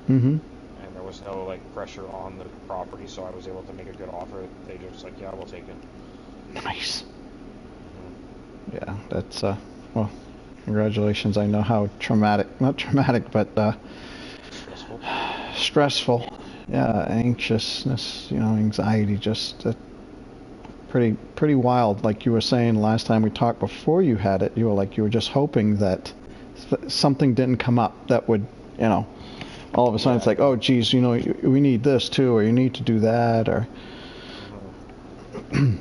Mm-hmm. and there was no like pressure on the property, so I was able to make a good offer. They just like, yeah, we'll take it. Nice. Hmm. Yeah, that's well, congratulations. I know how traumatic, not traumatic, but Stressful. stressful. Yeah, anxiousness, anxiety, just pretty wild. Like you were saying last time we talked before you had it, you were like you were just hoping that something didn't come up that would, you know, all of a sudden Yeah, it's like, oh, geez, we need this too, or you need to do that, or hmm,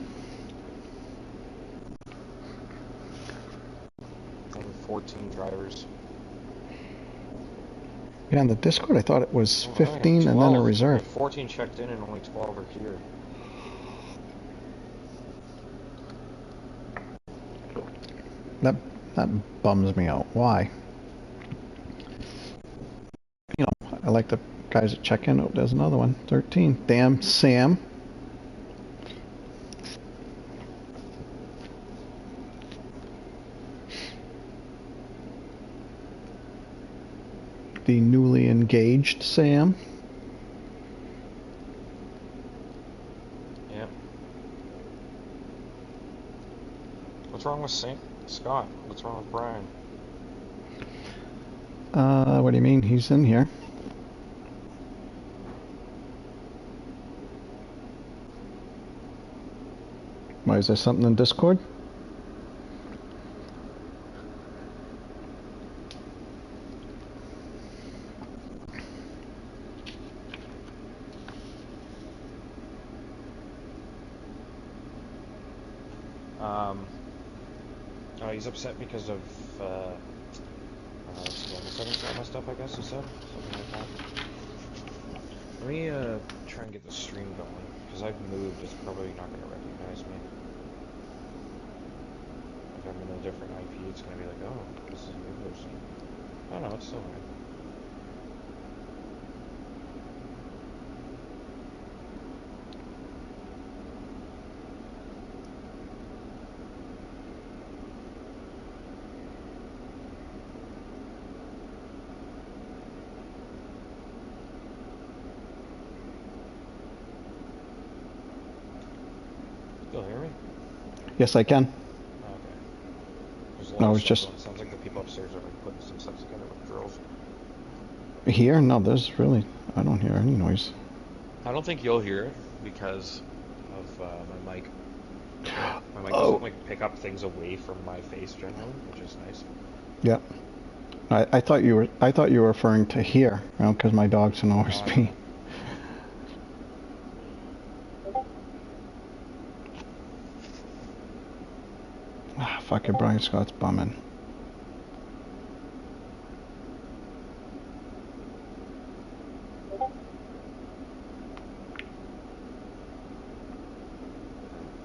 only 14 drivers. yeah. In the Discord, I thought it was Oh, I have 15 and then a 12. I reserve. have 14 checked in and only 12 are here. That that bums me out. Why? I like the guys that check in. Oh, there's another one. 13. Damn, Sam. The newly engaged Sam. Yep. What's wrong with Saint Scott? What's wrong with Brian? What do you mean? He's in here. Why, is there something in Discord? Um, he's upset because of his camera settings got messed up. I guess he said something like that. Let me try and get the stream going because I've moved. It's probably not going to recognize me. If I'm in a different IP, it's going to be like, oh, this is a new person. Oh no, it's still fine. Still hear me? Yes, I can. Oh, okay. There's a lot No, of it's stuff just going. It sounds like the people upstairs are like putting some stuff together with drills. here. No, there's really. I don't hear any noise. I don't think you'll hear it because of my mic. My mic doesn't Oh, like pick up things away from my face generally, which is nice. yeah. I thought you were. I thought you were referring to here, because my dog's an Oh no, OSP. no. Ah, fuck it, Brian Scott's bumming.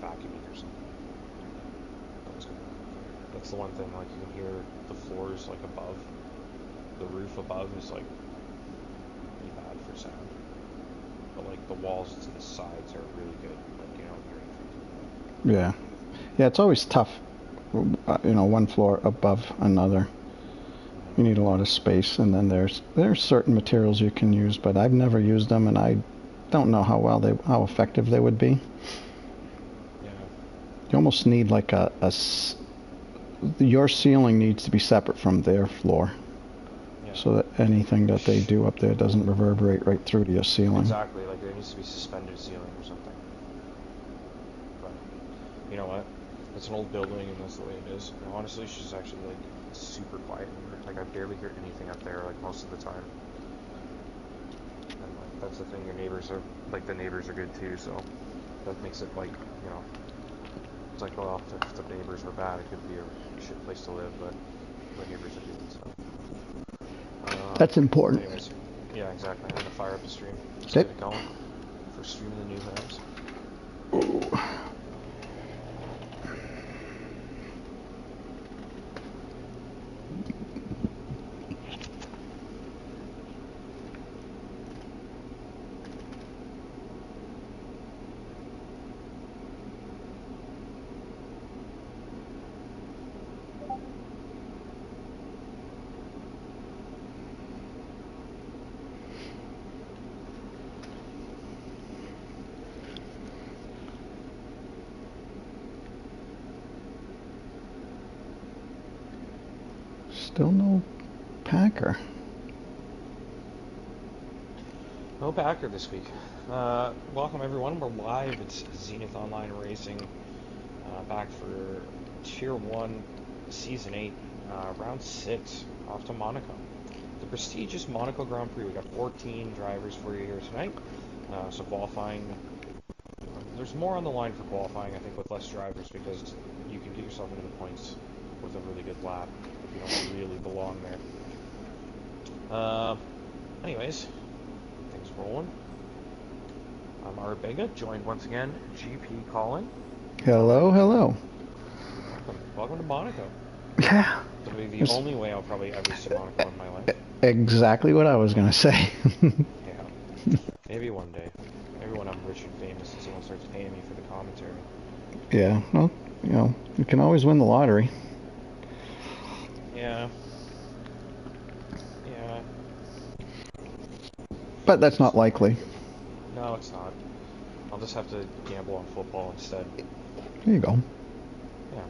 Vacuuming or something. That was going on up there. That's the one thing, like you can hear the floors like above, the roof above is like pretty bad for sound. But like the walls to the sides are really good. Like you don't hear anything. Yeah, yeah. It's always tough. One floor above another. You need a lot of space, and then there's certain materials you can use, but I've never used them, and I don't know how effective they would be. Yeah. You almost need like your ceiling needs to be separate from their floor, Yeah. so that anything that they do up there doesn't reverberate right through to your ceiling. Exactly. Like there needs to be suspended ceiling or something. But you know what? It's an old building and that's the way it is. And honestly, she's actually like super quiet in here. Like I barely hear anything up there like most of the time. And like that's the thing. Your neighbors are like the neighbors are good too. So that makes it like it's like well if the neighbors were bad, it could be a shit place to live. But the neighbors are good. So That's important. anyways, yeah, exactly. I'm gonna fire up the stream. Let's Okay. get it going for streaming the new house. Still no Packer. No Packer this week. Welcome everyone. We're live. It's Zenith Online Racing. Back for Tier 1, Season 8, Round 6, off to Monaco. The prestigious Monaco Grand Prix. We got 14 drivers for you here tonight. So qualifying, there's more on the line for qualifying, I think, with less drivers, because you can get yourself into the points with a really good lap if you don't really belong there. Anyways, things rolling. I'm Arbega, joined once again, GP Colin. Hello, hello. Welcome to Monaco. Yeah. It'll be the only way I'll probably ever see Monaco in my life. Exactly what I was going to say. Yeah. Maybe one day. Maybe when I'm rich and famous and someone starts paying me for the commentary. Yeah, well, you know, you can always win the lottery. Yeah. Yeah. But that's not likely. No, it's not. I'll just have to gamble on football instead. There you go. Yeah.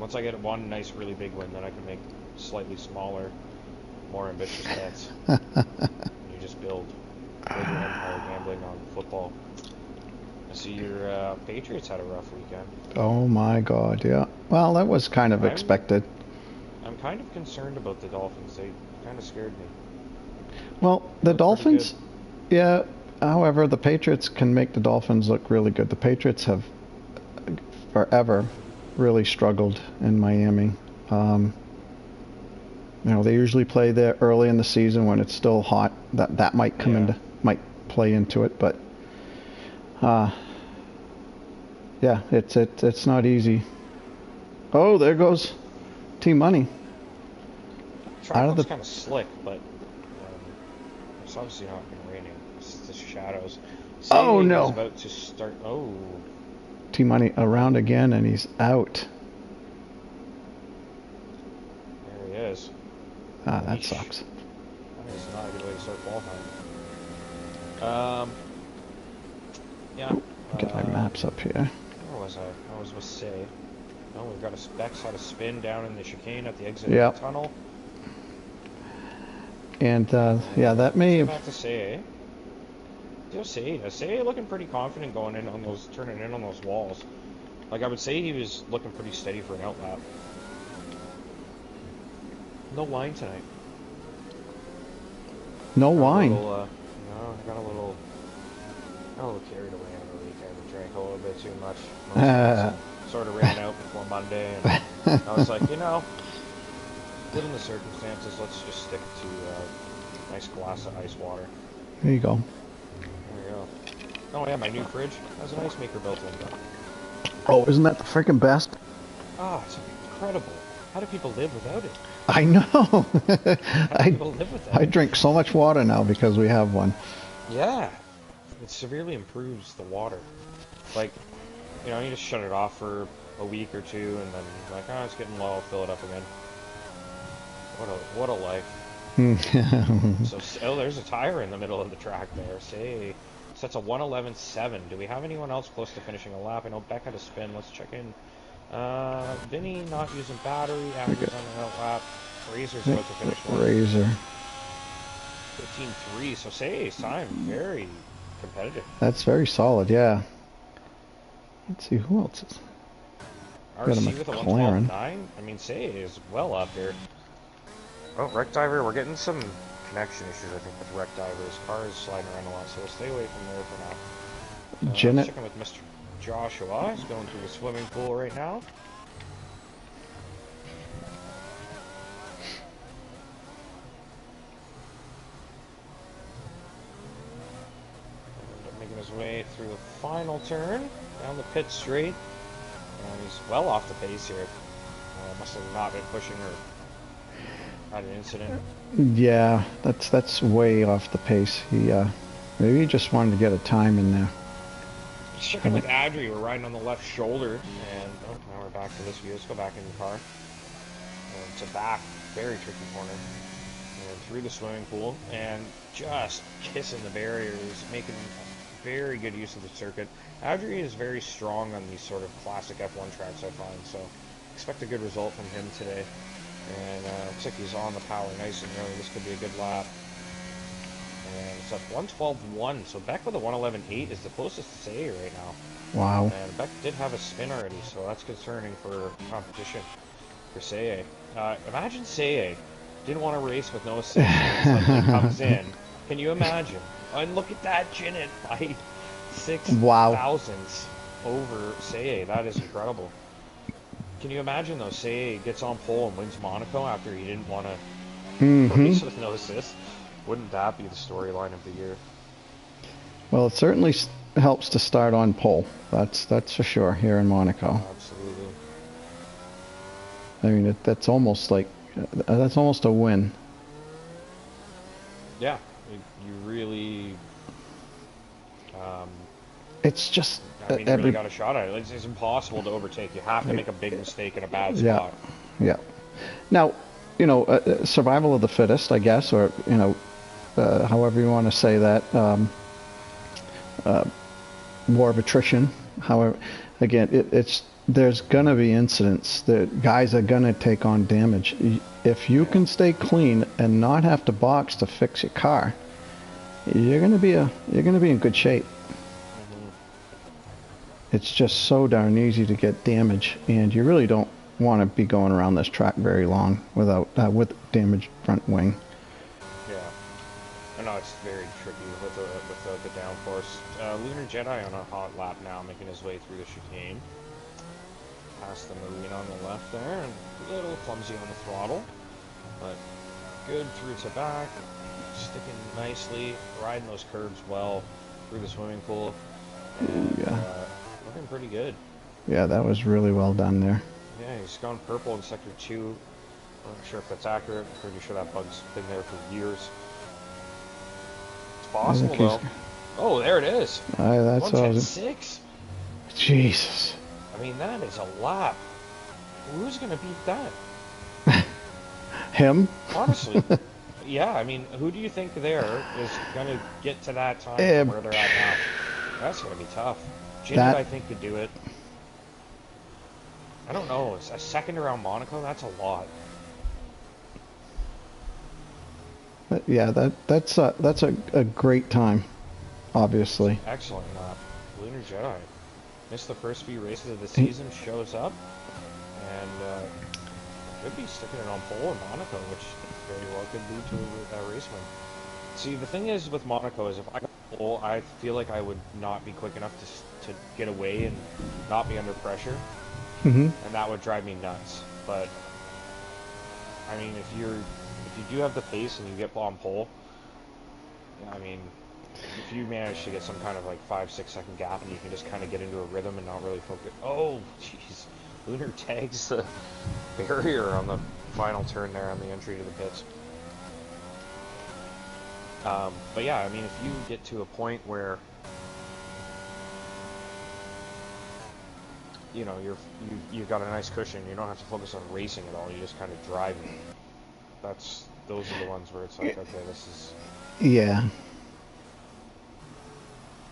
Once I get one nice, really big win, then I can make slightly smaller, more ambitious bets. You just build your empire gambling on football. I see your Patriots had a rough weekend. Oh my God, yeah. Well, that was kind of expected. I'm kind of concerned about the Dolphins. They kind of scared me. Well, the Dolphins, yeah. However, the Patriots can make the Dolphins look really good. The Patriots have forever really struggled in Miami. You know, they usually play there early in the season when it's still hot. That might might play into it, but yeah, it's not easy. Oh, there goes T-Money. Track looks kind of slick, but it's obviously not been raining. It's the shadows. Oh no! He's about to start. Oh. T-Money around again, and he's out. There he is. Ah, that sucks. That is not a good way to start qualifying. Yeah. Get my maps up here. Where was I? I was with Say. Oh, we've got a Specs had a spin down in the chicane at the exit of the tunnel. And yeah, that may have. Back to Say. Say looking pretty confident going in on those, turning in on those walls. Like, I would say he was looking pretty steady for an outlap. No wine tonight. No wine. No, I got a little carried away in the weekend. I drank a little bit too much. Sort of ran out before Monday, and I was like, you know, given the circumstances, let's just stick to a nice glass of ice water. There you go. There you go. Oh yeah, my new fridge has an ice maker built in. Oh, isn't that the freaking best? Ah, it's incredible. How do people live without it? I know. How do people live without it? I drink so much water now because we have one. Yeah. It severely improves the water. Like, you know, you just shut it off for a week or two, and then like, oh, it's getting low, I'll fill it up again. What a life. So, there's a tire in the middle of the track there. Say, so that's a 1:11.7. Do we have anyone else close to finishing a lap? I know Beck had a spin. Let's check in. Vinny not using battery. Andrew's on the lap. Razor's about to finish one. Razor. 15.3. So say time very competitive. That's very solid. Yeah. Let's see who else is. RC with a 1:12.9. I mean, say is well up here. Oh, Wreck Diver. We're getting some connection issues, I think, with Wreck Diver. His car is sliding around a lot, so we'll stay away from there for now. Janet. Checking with Mr. Joshua. He's going through the swimming pool right now. Making his way through the final turn, down the pit straight. And he's well off the pace here. Must have not been pushing or had an incident. Yeah, that's way off the pace. He maybe he just wanted to get a time in there. Checking with Adri, we're riding on the left shoulder, and now we're back to this view. Let's go back in the car. And to back, very tricky corner. And through the swimming pool, and just kissing the barrier. He's making very good use of the circuit. Adri is very strong on these sort of classic F1 tracks, I find, so expect a good result from him today. And looks like he's on the power nice and early. This could be a good lap. And it's up 112.1. So Beck with a 111.8 is the closest to Say right now. Wow. And Beck did have a spin already, so that's concerning for competition for Say. Imagine Say didn't want to race with no assist and suddenly comes in. Can you imagine? And look at that, Jinnit by 6 Wow. thousandths over Say. That is incredible. Can you imagine though? Say gets on pole and wins Monaco after he didn't want to race with no assist. Wouldn't that be the storyline of the year? Well, it certainly helps to start on pole. That's for sure here in Monaco. Absolutely. I mean, that's almost like that's almost a win. Yeah, you really. It's just I mean, you really got a shot at it. It's impossible to overtake. You have to make a big mistake in a bad spot. Yeah. Now, you know, survival of the fittest, I guess, or you know, however you want to say that. War of attrition. However, again, it's there's gonna be incidents that guys are gonna take on damage. If you can stay clean and not have to box to fix your car, you're gonna be in good shape. It's just so darn easy to get damage, and you really don't want to be going around this track very long without with damaged front wing. Yeah, I know it's very tricky with the downforce. Lunar Jedi on a hot lap now, making his way through the chicane. Past the Marine on the left there, and a little clumsy on the throttle, but good through to back, sticking nicely, riding those curves well through the swimming pool. And, looking pretty good. Yeah, that was really well done there. Yeah, he's gone purple in Sector 2. I'm not sure if that's accurate. I'm pretty sure that bug's been there for years. It's possible, though. Oh, there it is. That's 110.6. Jesus. I mean, that is a lap. Who's going to beat that? Him? Honestly. Yeah, I mean, who do you think there is going to get to that time from where they're at now? That's going to be tough. Jinnit, I think, could do it. I don't know. It's a second around Monaco, that's a lot. Yeah, that's a great time, obviously. Excellent lap. Lunar Jedi missed the first few races of the season, shows up, and could be sticking it on pole in Monaco, which very well could lead to a race win. See, the thing is with Monaco is if I got pole, I feel like I would not be quick enough to get away and not be under pressure, and that would drive me nuts. But I mean, if you do have the pace and you get on pole, I mean, if you manage to get some kind of like 5-6 second gap and you can just kind of get into a rhythm and not really focus. Oh, jeez, Lunar tags the barrier on the final turn there on the entry to the pits. But yeah, I mean, if you get to a point where you know you've got a nice cushion, you don't have to focus on racing at all. You just kind of drive it. Those are the ones where it's like, okay, this is. Yeah.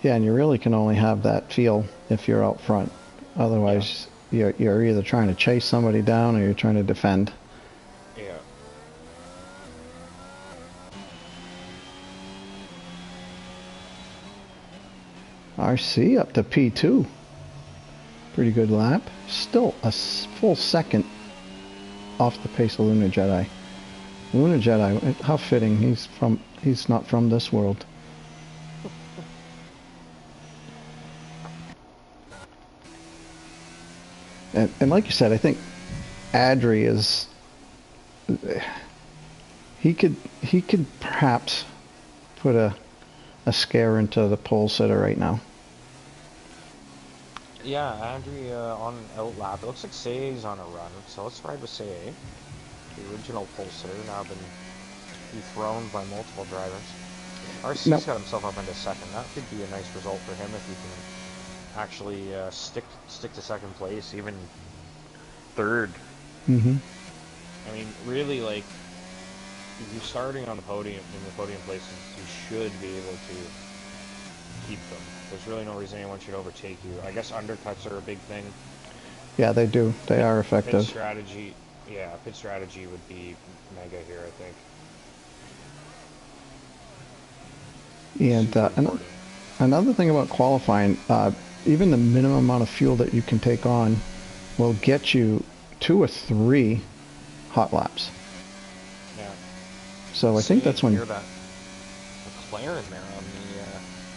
Yeah, and you really can only have that feel if you're out front. Otherwise, you're either trying to chase somebody down or you're trying to defend. Yeah. RC up to P2. Pretty good lap. Still a full second off the pace of Lunar Jedi. Lunar Jedi, how fitting. He's not from this world. And like you said, I think Adri is he could perhaps put a scare into the pole sitter right now. Yeah, Adri on an out lap. It looks like Say's on a run, so let's ride with Say. The original pole sitter, now been dethroned by multiple drivers. RC's got himself up into second. That could be a nice result for him if he can actually stick to second place, even third. Mm-hmm. I mean, really, like, if you're starting on the podium, in the podium places, you should be able to keep them. There's really no reason anyone should overtake you. I guess undercuts are a big thing. Yeah, they do. They are effective. Pit strategy Yeah, pit strategy would be mega here, I think. And Super important. another thing about qualifying, even the minimum amount of fuel that you can take on will get you 2 or 3 hot laps. Yeah. So I think Say that's when. near that McLaren there on the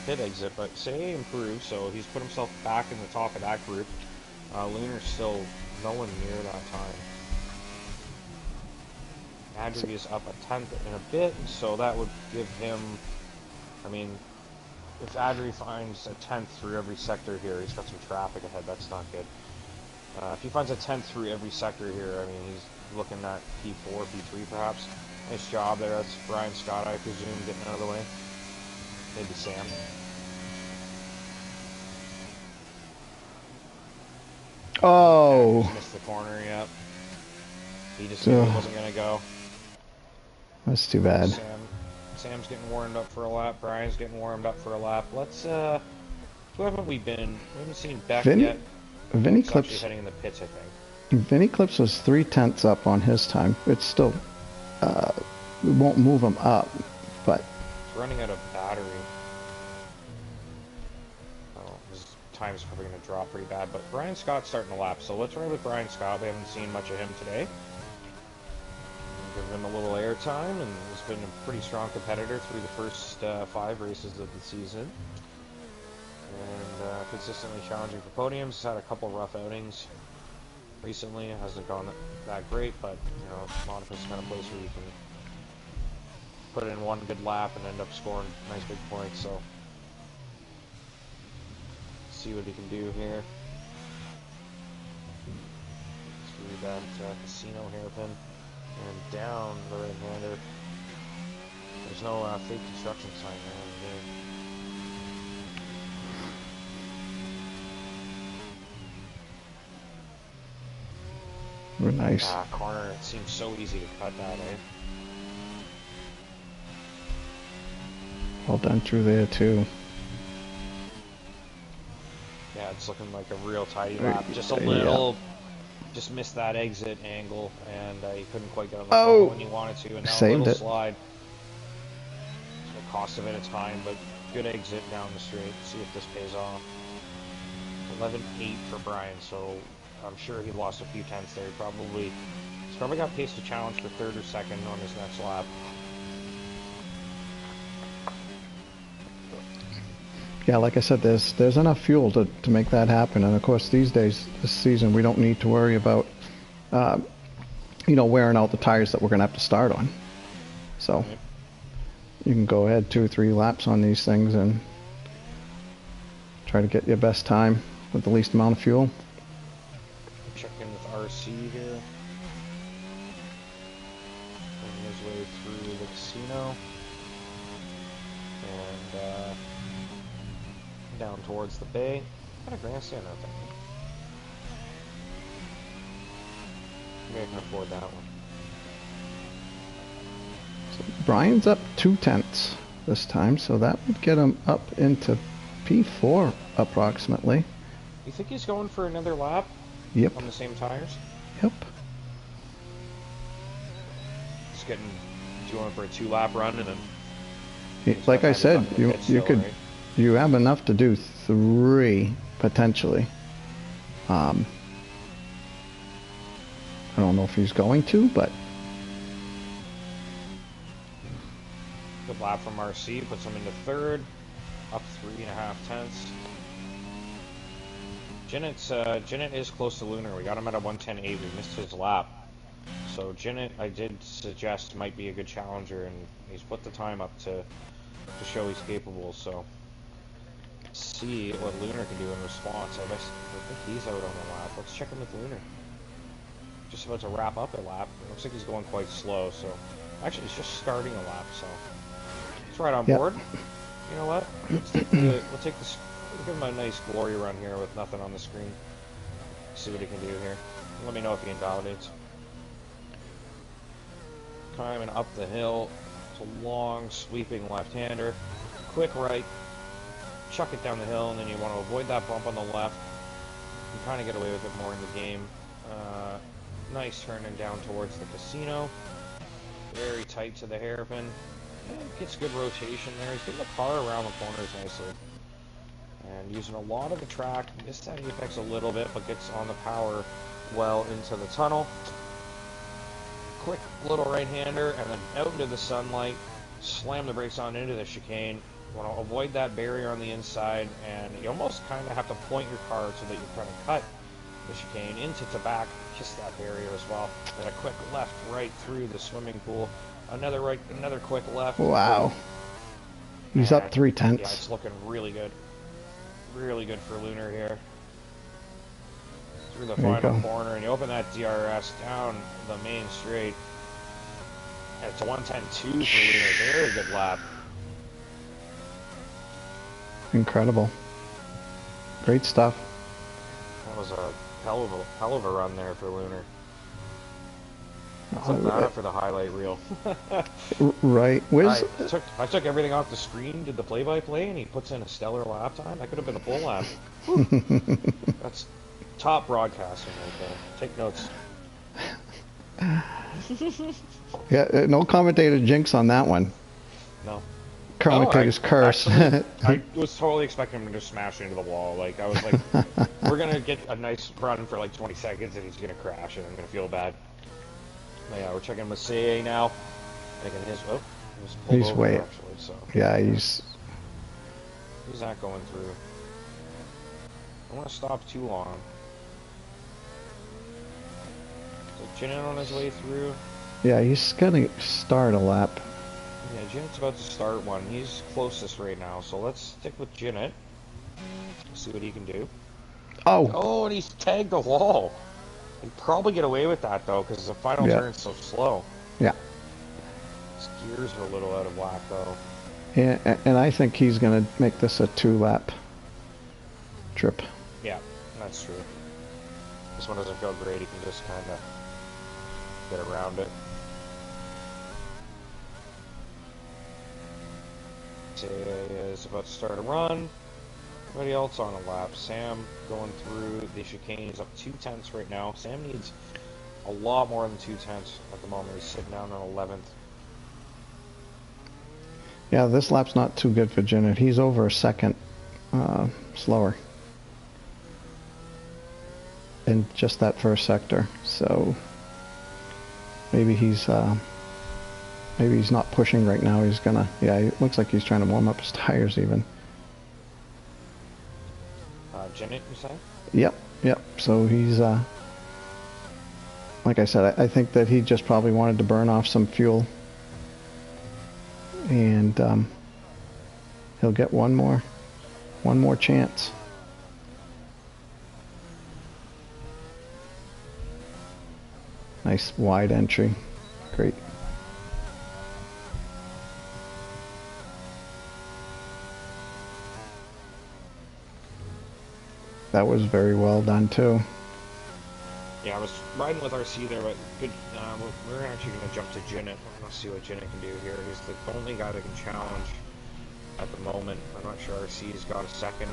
pit exit, but Say improved, so he's put himself back in the top of that group. Lunar's still nowhere near that time. Adri is up a tenth in a bit, so that would give him. I mean, if Adri finds a tenth through every sector here, he's got some traffic ahead. That's not good. If he finds a tenth through every sector here, I mean, he's looking at P4, P3 perhaps. Nice job there. That's Brian Scott, I presume, getting out of the way. Maybe Sam. Oh, Andrews missed the corner, yep. He just knew it so wasn't going to go. that's too bad. Sam's getting warmed up for a lap. Brian's getting warmed up for a lap. Let's, who haven't we been? We haven't seen Beck Vinny, yet. Vinny Beck's actually Clips, heading in the pits, I think. Vinny Clips was 3 tenths up on his time. It's still, we won't move him up, but He's running out of battery. Oh, his time's probably going to drop pretty bad. But Brian Scott's starting the lap, so let's ride with Brian Scott. We haven't seen much of him today. Give him a little air time, and he's been a pretty strong competitor through the first 5 races of the season. And consistently challenging for podiums. He's had a couple rough outings recently. It hasn't gone that great, but you know, Monica's the kind of place where you can put in one good lap and end up scoring nice big points. So see what he can do here through that casino hairpin and down the right-hander. There's no fake construction sign around here. we're nice. Corner, it seems so easy to cut that, eh? Well done through there too. Yeah, it's looking like a real tidy lap. Just a little, just missed that exit angle, and he couldn't quite get on the phone when he wanted to, and now saved a little it. slide. The cost of it is time, but good exit down the straight. See if this pays off. 11.8 for Brian, so I'm sure he lost a few tenths there. He's probably got pace to challenge for third or second on his next lap. Yeah, like I said, there's enough fuel to make that happen. And of course, these days, this season, we don't need to worry about, wearing out the tires that we're going to have to start on. So you can go ahead 2 or 3 laps on these things and try to get your best time with the least amount of fuel. Check in with RC here. Making his way through the casino. And down towards the bay. Got a grandstand out there. Maybe I can afford that one. So Brian's up 2 tenths this time, so that would get him up into P4 approximately. You think he's going for another lap? Yep. On the same tires? Yep. Just going for a 2-lap run and then. Like I said, you could. Right? You have enough to do 3 potentially. I don't know if he's going to, but Good lap from RC, puts him into third, up 3.5 tenths. Jinnit is close to Lunar. We got him at a 1:10.8. We missed his lap. So Jinnit, I did suggest, might be a good challenger, and he's put the time up to show he's capable. So see what Lunar can do in response. I think he's out on the lap. Let's check in with Lunar. Just about to wrap up a lap. It looks like he's going quite slow. So actually, he's just starting a lap. So he's right on board. You know what? We'll give him a nice glory run here with nothing on the screen. See what he can do here. Let me know if he invalidates. Climbing up the hill. It's a long, sweeping left-hander. Quick right. Chuck it down the hill, and then you want to avoid that bump on the left. You kind of get away with it more in the game. Nice turning down towards the casino. Very tight to the hairpin. Gets good rotation there. He's getting the car around the corners nicely. And using a lot of the track. Missed that apex a little bit, but gets on the power well into the tunnel. Quick little right-hander, and then out into the sunlight. Slam the brakes on into the chicane. You want to avoid that barrier on the inside, and you almost kind of have to point your car so that you kind of cut the chicane into the back, kiss that barrier as well. Then a quick left right through the swimming pool. Another right, another quick left. Wow. He's up 3/10. Yeah, it's looking really good. Really good for Lunar here. Through the final corner, and you open that DRS down the main straight. And it's a 110.2 for Lunar. Very good lap. Incredible. Great stuff. That was a hell of a run there for Lunar. Put that up for the highlight reel. Right. I took everything off the screen, did the play-by-play, and he puts in a stellar lap time. That could have been a full lap. That's top broadcasting right there. Take notes. Yeah, no commentator jinx on that one. No. Commentator's curse. Actually, I was totally expecting him to just smash into the wall. Like, I was like, we're going to get a nice run for like 20 seconds, and he's going to crash, and I'm going to feel bad. But yeah, we're checking Massey now. Making his, he's way, actually, so. Yeah, he's not going through. I don't want to stop too long. So Jinnit on his way through. Yeah, he's gonna start a lap. Yeah, Jinnit's about to start one. He's closest right now, so let's stick with Jinnit. See what he can do. Oh, and he's tagged the wall. He'd probably get away with that, though, because the final turn's so slow. Yeah. His gears are a little out of whack, though. Yeah, and I think he's going to make this a 2-lap trip. Yeah, that's true. This one doesn't feel great. He can just kind of get around it. Jay is about to start a run. Everybody else on a lap. Sam going through the chicane. He's up 2/10 right now. Sam needs a lot more than 2/10 at the moment. He's sitting down on 11th. Yeah, this lap's not too good for Jinnit. He's over a second slower in just that first sector. So maybe he's not pushing right now. He's gonna. Yeah, it looks like he's trying to warm up his tires even. Jinnit, you say? Yep. So he's, like I said, I think that he just probably wanted to burn off some fuel. And he'll get one more chance. Nice wide entry. Great. That was very well done too. Yeah, I was riding with RC there, but good. We're actually going to jump to Jinnit. Let's see what Jinnit can do here. He's the only guy that can challenge at the moment. I'm not sure RC's got a second.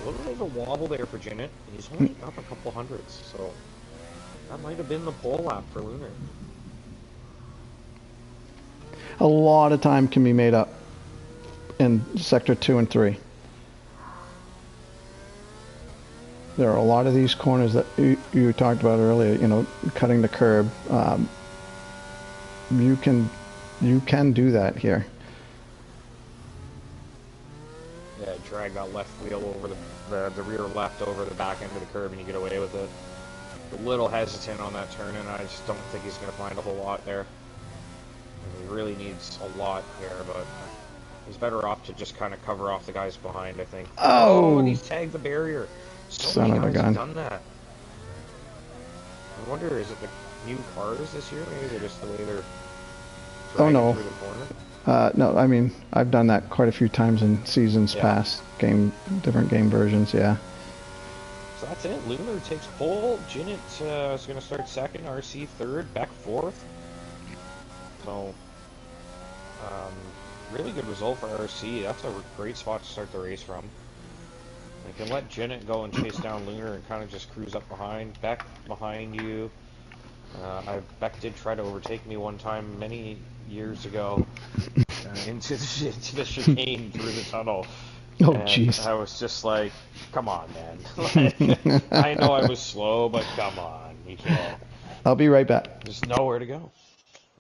A little bit of a wobble there for Jinnit. He's only up a couple hundreds, so that might have been the pole lap for Lunar. A lot of time can be made up in sector 2 and 3. There are a lot of these corners that you talked about earlier, you know, cutting the curb. You can do that here. Yeah, drag that left wheel over the rear left over the back end of the curb and you get away with it. A little hesitant on that turn, and I just don't think he's going to find a whole lot there. And he really needs a lot here, but he's better off to just kind of cover off the guys behind, I think. Oh, and he's tagged the barrier. So son of a gun. Have done that. I wonder, is it the new cars this year? Maybe they're just the way they're dragging through the corner? No, I mean, I've done that quite a few times in seasons past. Different game versions, yeah. So that's it. Lunar takes pole. Jinnit is going to start second. RC third. Beck fourth. So, really good result for RC. That's a great spot to start the race from. You can let Jinnit go and chase down Lunar and kind of just cruise up behind. Beck behind you. Beck did try to overtake me one time many years ago into the chicane through the tunnel, Oh, and jeez. I was just like, "Come on, man! Like, I know I was slow, but come on, you can't. I'll be right back. There's nowhere to go."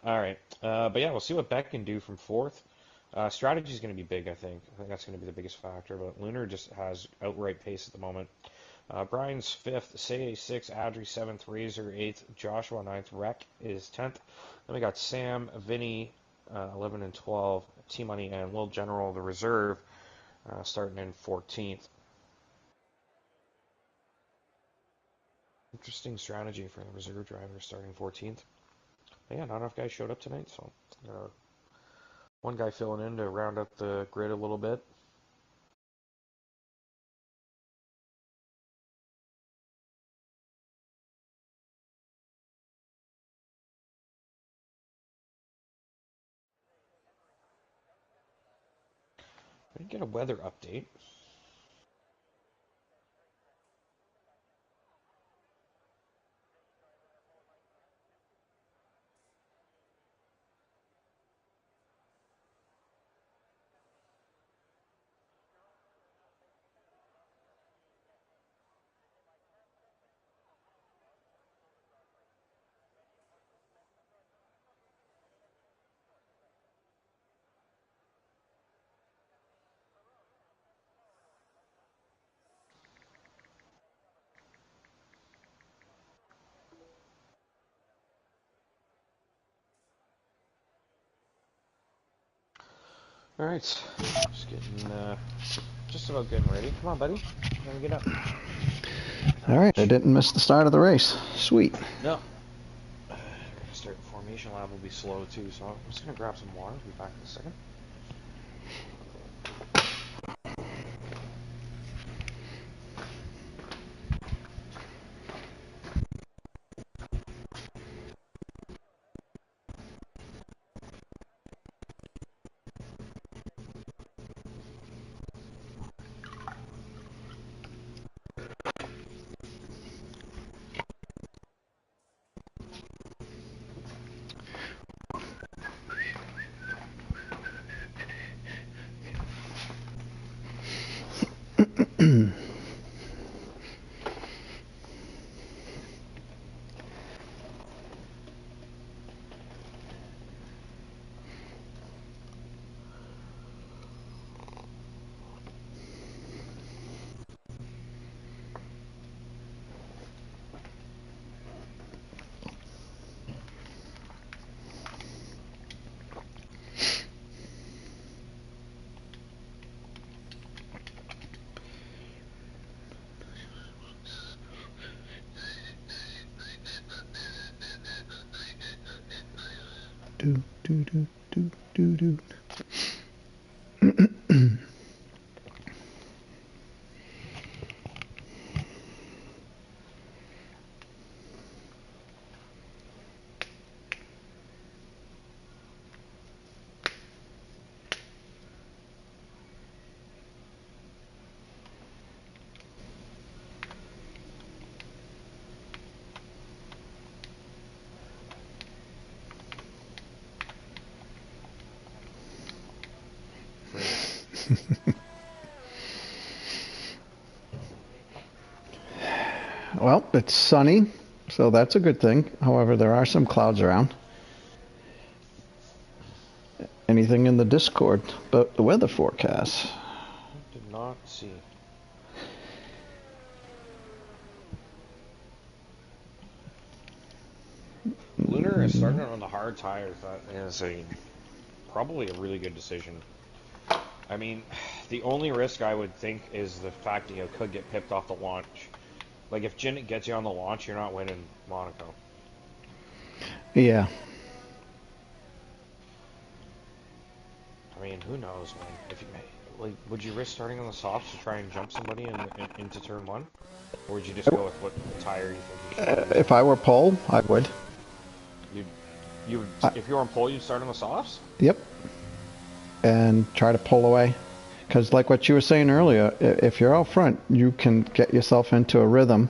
All right, but yeah, we'll see what Beck can do from fourth. Strategy is going to be big, I think. I think that's going to be the biggest factor. But Lunar just has outright pace at the moment. Brian's fifth, Say sixth, Adri seventh, Razor eighth, Joshua ninth, Rec is 10th. Then we got Sam, Vinny, 11 and 12, T Money, and Lil General, the reserve, starting in 14th. Interesting strategy for the reserve driver starting 14th. But yeah, not enough guys showed up tonight, so one guy filling in to round up the grid a little bit. We didn't get a weather update. All right, just getting, just about getting ready. Come on, buddy, gonna get up. All right, I Ouch. didn't miss the start of the race. Sweet. No. We're gonna start formation lab will be slow too, so I'm just gonna grab some water. I'll be back in a second. Do do do do do do. Well, it's sunny, so that's a good thing. However, there are some clouds around. Anything in the Discord about the weather forecast? I did not see. Lunar is starting on the hard tires. That is probably a really good decision. I mean, the only risk I would think is the fact that you could get pipped off the launch. Like if Jinnit gets you on the launch, you're not winning Monaco. Yeah. I mean, who knows, man? If you, like, would you risk starting on the softs to try and jump somebody into turn one, or would you just go with what tire you think you should use? If I were pole, I would. You, you would, I, if you were on pole, you'd start on the softs. yep. And try to pull away. Because like what you were saying earlier, if you're out front, you can get yourself into a rhythm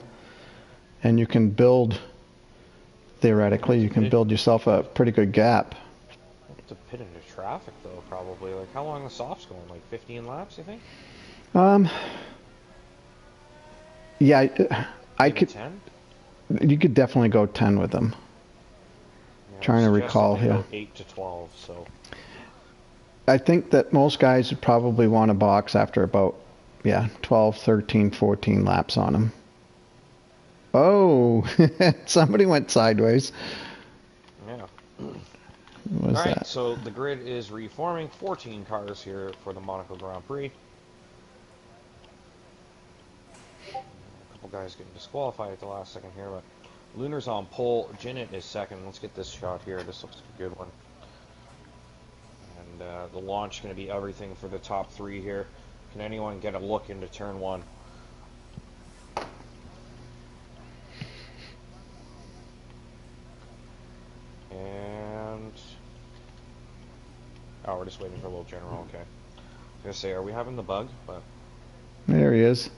and you can build theoretically, you can build yourself a pretty good gap. To pit into traffic though, probably. Like, how long the softs going? Like 15 laps, you think? Um, yeah, I Maybe could. 10? You could definitely go 10 with them. Yeah, Trying to recall they here. go 8 to 12, so. I think that most guys would probably want to box after about, yeah, 12, 13, 14 laps on them. Oh, somebody went sideways. Yeah. What was Alright, that? so the grid is reforming. 14 cars here for the Monaco Grand Prix. A couple guys getting disqualified at the last second here, but Lunar's on pole. Jinnit is second. Let's get this shot here. This looks like a good one. And the launch is going to be everything for the top three here. Can anyone get a look into turn one? And oh, we're just waiting for a little general. Okay. I was gonna say, are we having the bug? But There he is.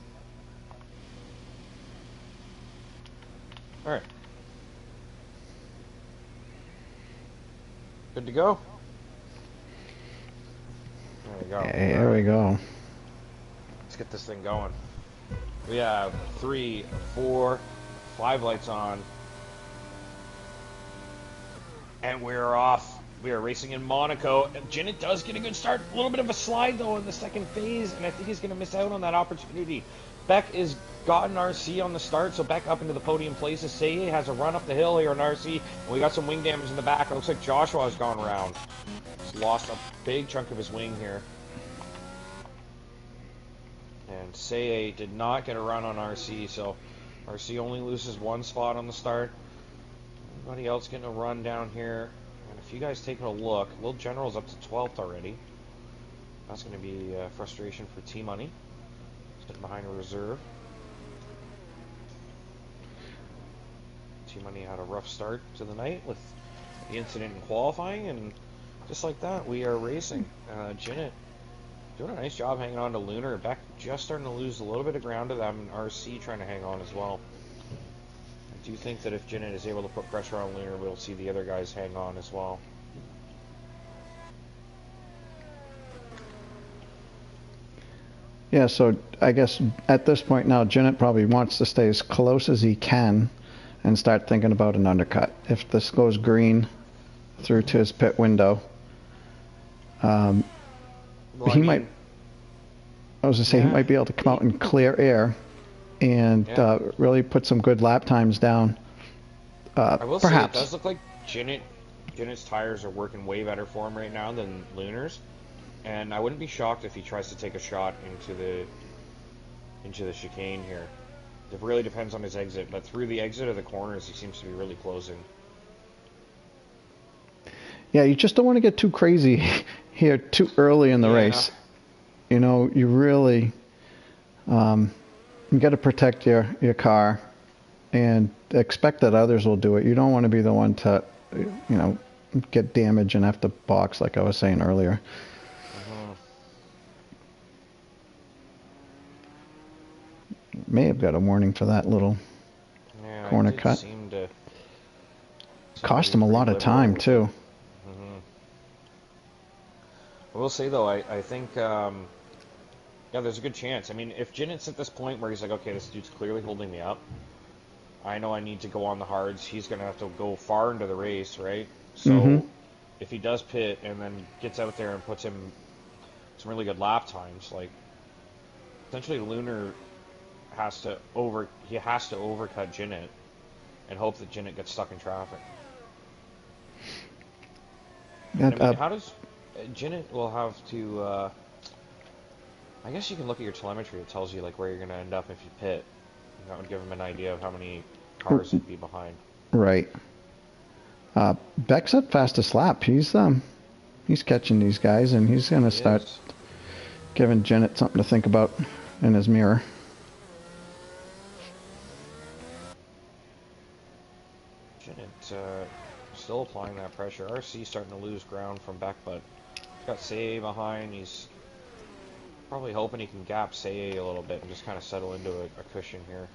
all right, good to go. There we go. Hey, there we go. Let's get this thing going. We have 3, 4, 5 lights on, and we're off. We are racing in Monaco. And Jinnit does get a good start. A little bit of a slide, though, in the second phase, and I think he's going to miss out on that opportunity. Beck is got an RC on the start, so Beck up into the podium places. Seye has a run up the hill here on RC, and we got some wing damage in the back. It looks like Joshua has gone around. He's lost a big chunk of his wing here. And Seye did not get a run on RC, so RC only loses one spot on the start. Everybody else getting a run down here. And if you guys take a look, Little General's up to 12th already. That's going to be frustration for T-Money. Sitting behind a reserve. T-Money had a rough start to the night with the incident in qualifying, and just like that, we are racing. Jinnit doing a nice job hanging on to Lunar. Beck just starting to lose a little bit of ground to them, and RC trying to hang on as well. I do think that if Jinnit is able to put pressure on Lunar, we'll see the other guys hang on as well. Yeah, so I guess at this point now, Jinnit probably wants to stay as close as he can and start thinking about an undercut. If this goes green through to his pit window, Well, he might. I was gonna say he might be able to come out in clear air and really put some good lap times down. I will perhaps. say it does look like Jinnit's tires are working way better for him right now than Lunar's, and I wouldn't be shocked if he tries to take a shot into the chicane here. It really depends on his exit, but through the exit of the corners, he seems to be really closing. Yeah, you just don't want to get too crazy here too early in the race. You know, you really you got to protect your car and expect that others will do it. You don't want to be the one to, you know, get damage and have to box like I was saying earlier. May have got a warning for that little corner cut. Cost him a lot of time too. I will say though, I think yeah, there's a good chance. I mean, if Jinnit's at this point where he's like, okay, this dude's clearly holding me up, I know I need to go on the hards. He's gonna have to go far into the race, right? So if he does pit and then gets out there and puts him some really good lap times, like essentially Lunar has to overcut Jinnit and hope that Jinnit gets stuck in traffic. I mean, how does Jinnit will have to? I guess you can look at your telemetry. It tells you like where you're going to end up if you pit. And that would give him an idea of how many cars he'd be behind. Right. Beck's at fastest lap. He's catching these guys, and he's going to start giving Jinnit something to think about in his mirror. Jinnit still applying that pressure. RC starting to lose ground from Beck, but he's got Seye behind. He's probably hoping he can gap Seye a little bit and just kind of settle into a cushion here.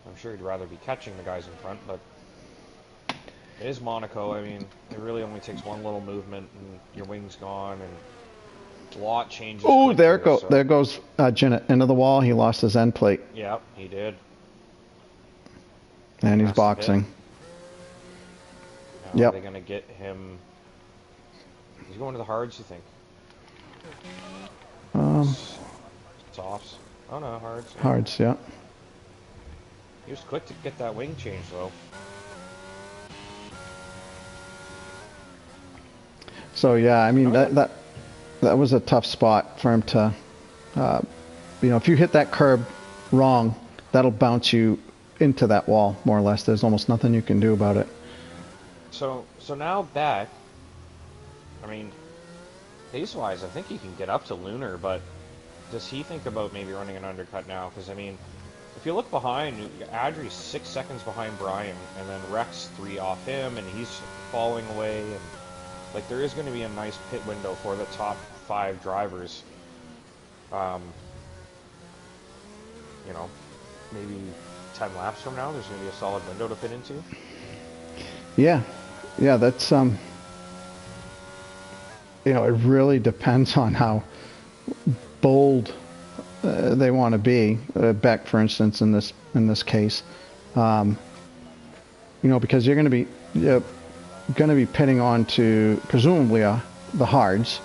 I'm sure he'd rather be catching the guys in front, but It is Monaco. I mean, it really only takes one little movement and your wing's gone, and a lot changes Oh, quick here. So, there goes Jinnit into the wall. He lost his end plate. yeah, he did. And he's That's the boxing. bit. Now, Yep. are they going to get him? He's going to the hards, you think? Softs. Oh no, hards. Yeah. Hards, yeah. He was quick to get that wing change, though. So yeah, I mean that was a tough spot for him to, if you hit that curb wrong, that'll bounce you into that wall more or less. There's almost nothing you can do about it. So now Beck, I mean, pace-wise, I think he can get up to Lunar, but does he think about maybe running an undercut now? Because I mean, if you look behind, Adri's 6 seconds behind Brian, and then Rex 3 off him, and he's falling away, and like there is going to be a nice pit window for the top 5 drivers. Maybe 10 laps from now, there's going to be a solid window to fit into. Yeah, that's it really depends on how bold they want to be. Beck, for instance, in this case, because you're going to be pitting on to presumably the hards,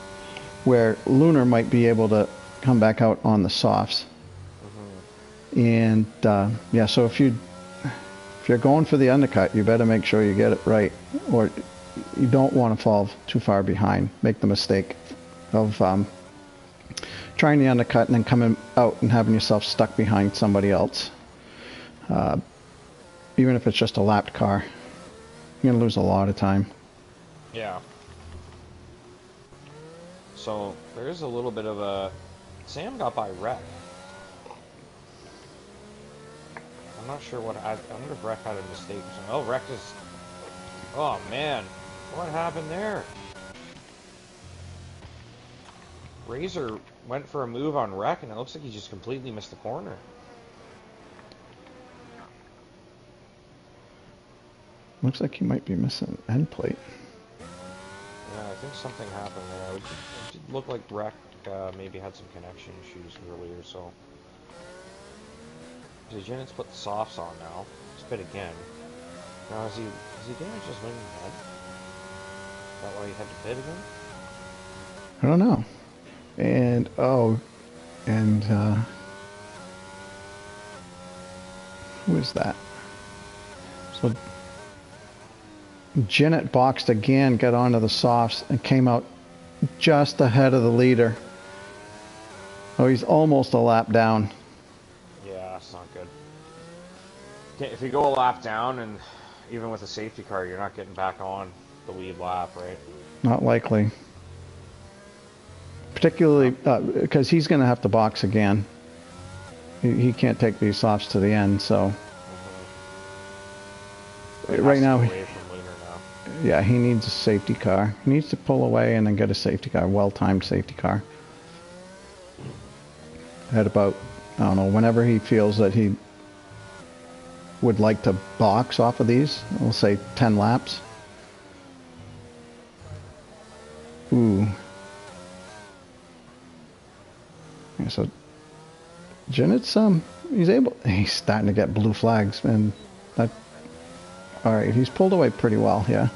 where Lunar might be able to come back out on the softs. And so if you're going for the undercut, you better make sure you get it right, or you don't want to fall too far behind. Make the mistake of trying the undercut and then coming out and having yourself stuck behind somebody else. Even if it's just a lapped car, you're going to lose a lot of time. Yeah. So there is a little bit of a... Sam got by Rec. I'm not sure what... I wonder if Rec had a mistake or something. Oh, Rec is... Oh, man. What happened there? Razor went for a move on Rec, and it looks like he just completely missed the corner. Looks like he might be missing an end plate. Yeah, I think something happened there. It did look like Rec maybe had some connection issues earlier, so... Janet's put the softs on now. Spit again. Now, is he damaged his wing head? Is that why he had to pit again? I don't know. Who is that? So Janet boxed again, got onto the softs, and came out just ahead of the leader. Oh, he's almost a lap down. Yeah, that's not good. If you go a lap down, and even with a safety car, you're not getting back on the lead lap, right? Not likely. Particularly because he's going to have to box again. He can't take these softs to the end, so... Right now, yeah, he needs a safety car. He needs to pull away and then get a safety car, well-timed safety car. At about, I don't know, whenever he feels that he would like to box off of these, we'll say 10 laps. Ooh. Yeah, so Janet's he's starting to get blue flags, and that. All right, he's pulled away pretty well here.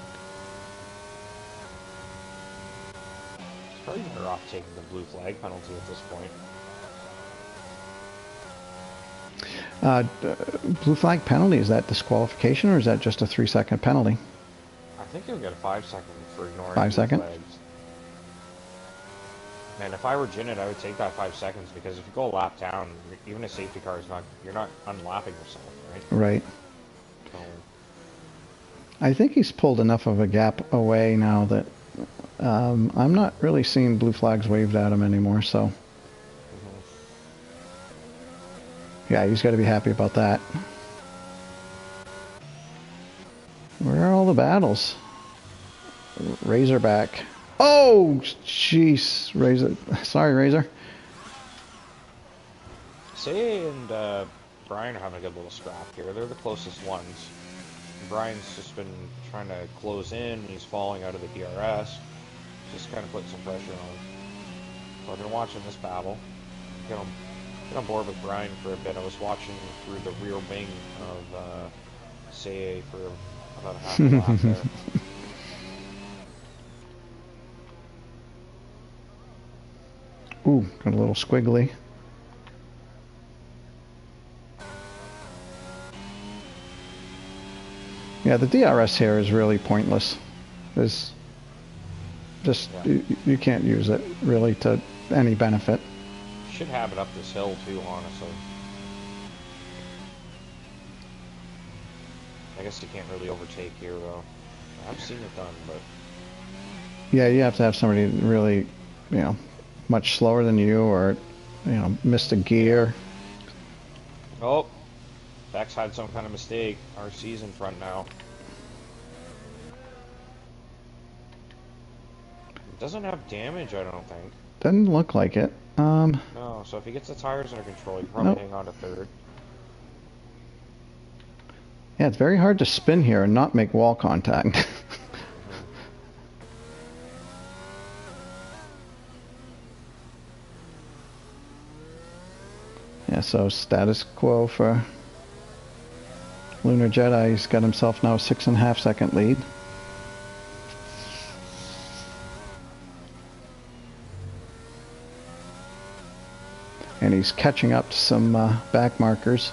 He's probably better off taking the blue flag penalty at this point. Blue flag penalty, is that disqualification or is that just a 3-second penalty? I think he'll get a 5-second for ignoring 5 second? flags. And if I were Janet, I would take that 5 seconds, because if you go a lap down, even a safety car is not, you're not unlapping yourself, right? Right. So, I think he's pulled enough of a gap away now that I'm not really seeing blue flags waved at him anymore, so... Yeah, he's got to be happy about that. Where are all the battles? Razorback. Oh, jeez. Razor. Sorry, Razor. Say and Brian are having a good little scrap here. They're the closest ones. Brian's just been trying to close in. He's falling out of the DRS. Just kind of putting some pressure on. So I've been watching this battle. Get on board with Brian for a bit. I was watching through the rear wing of Say for about half a lap there. Ooh, got a little squiggly. Yeah, the DRS here is really pointless. There's just, Yeah. you can't use it really to any benefit. Should have it up this hill too, honestly. I guess you can't really overtake here though. I've seen it done, but Yeah, you have to have somebody really, you know, much slower than you, or, you know, missed a gear. oh, Beck's had some kind of mistake. RC's in front now. It doesn't have damage, I don't think. Doesn't look like it. No, so if he gets the tires under control, he can probably Nope. hang on to third. Yeah, it's very hard to spin here and not make wall contact. Yeah, so status quo for Lunar Jedi. He's got himself now a 6.5 second lead. And he's catching up to some back markers.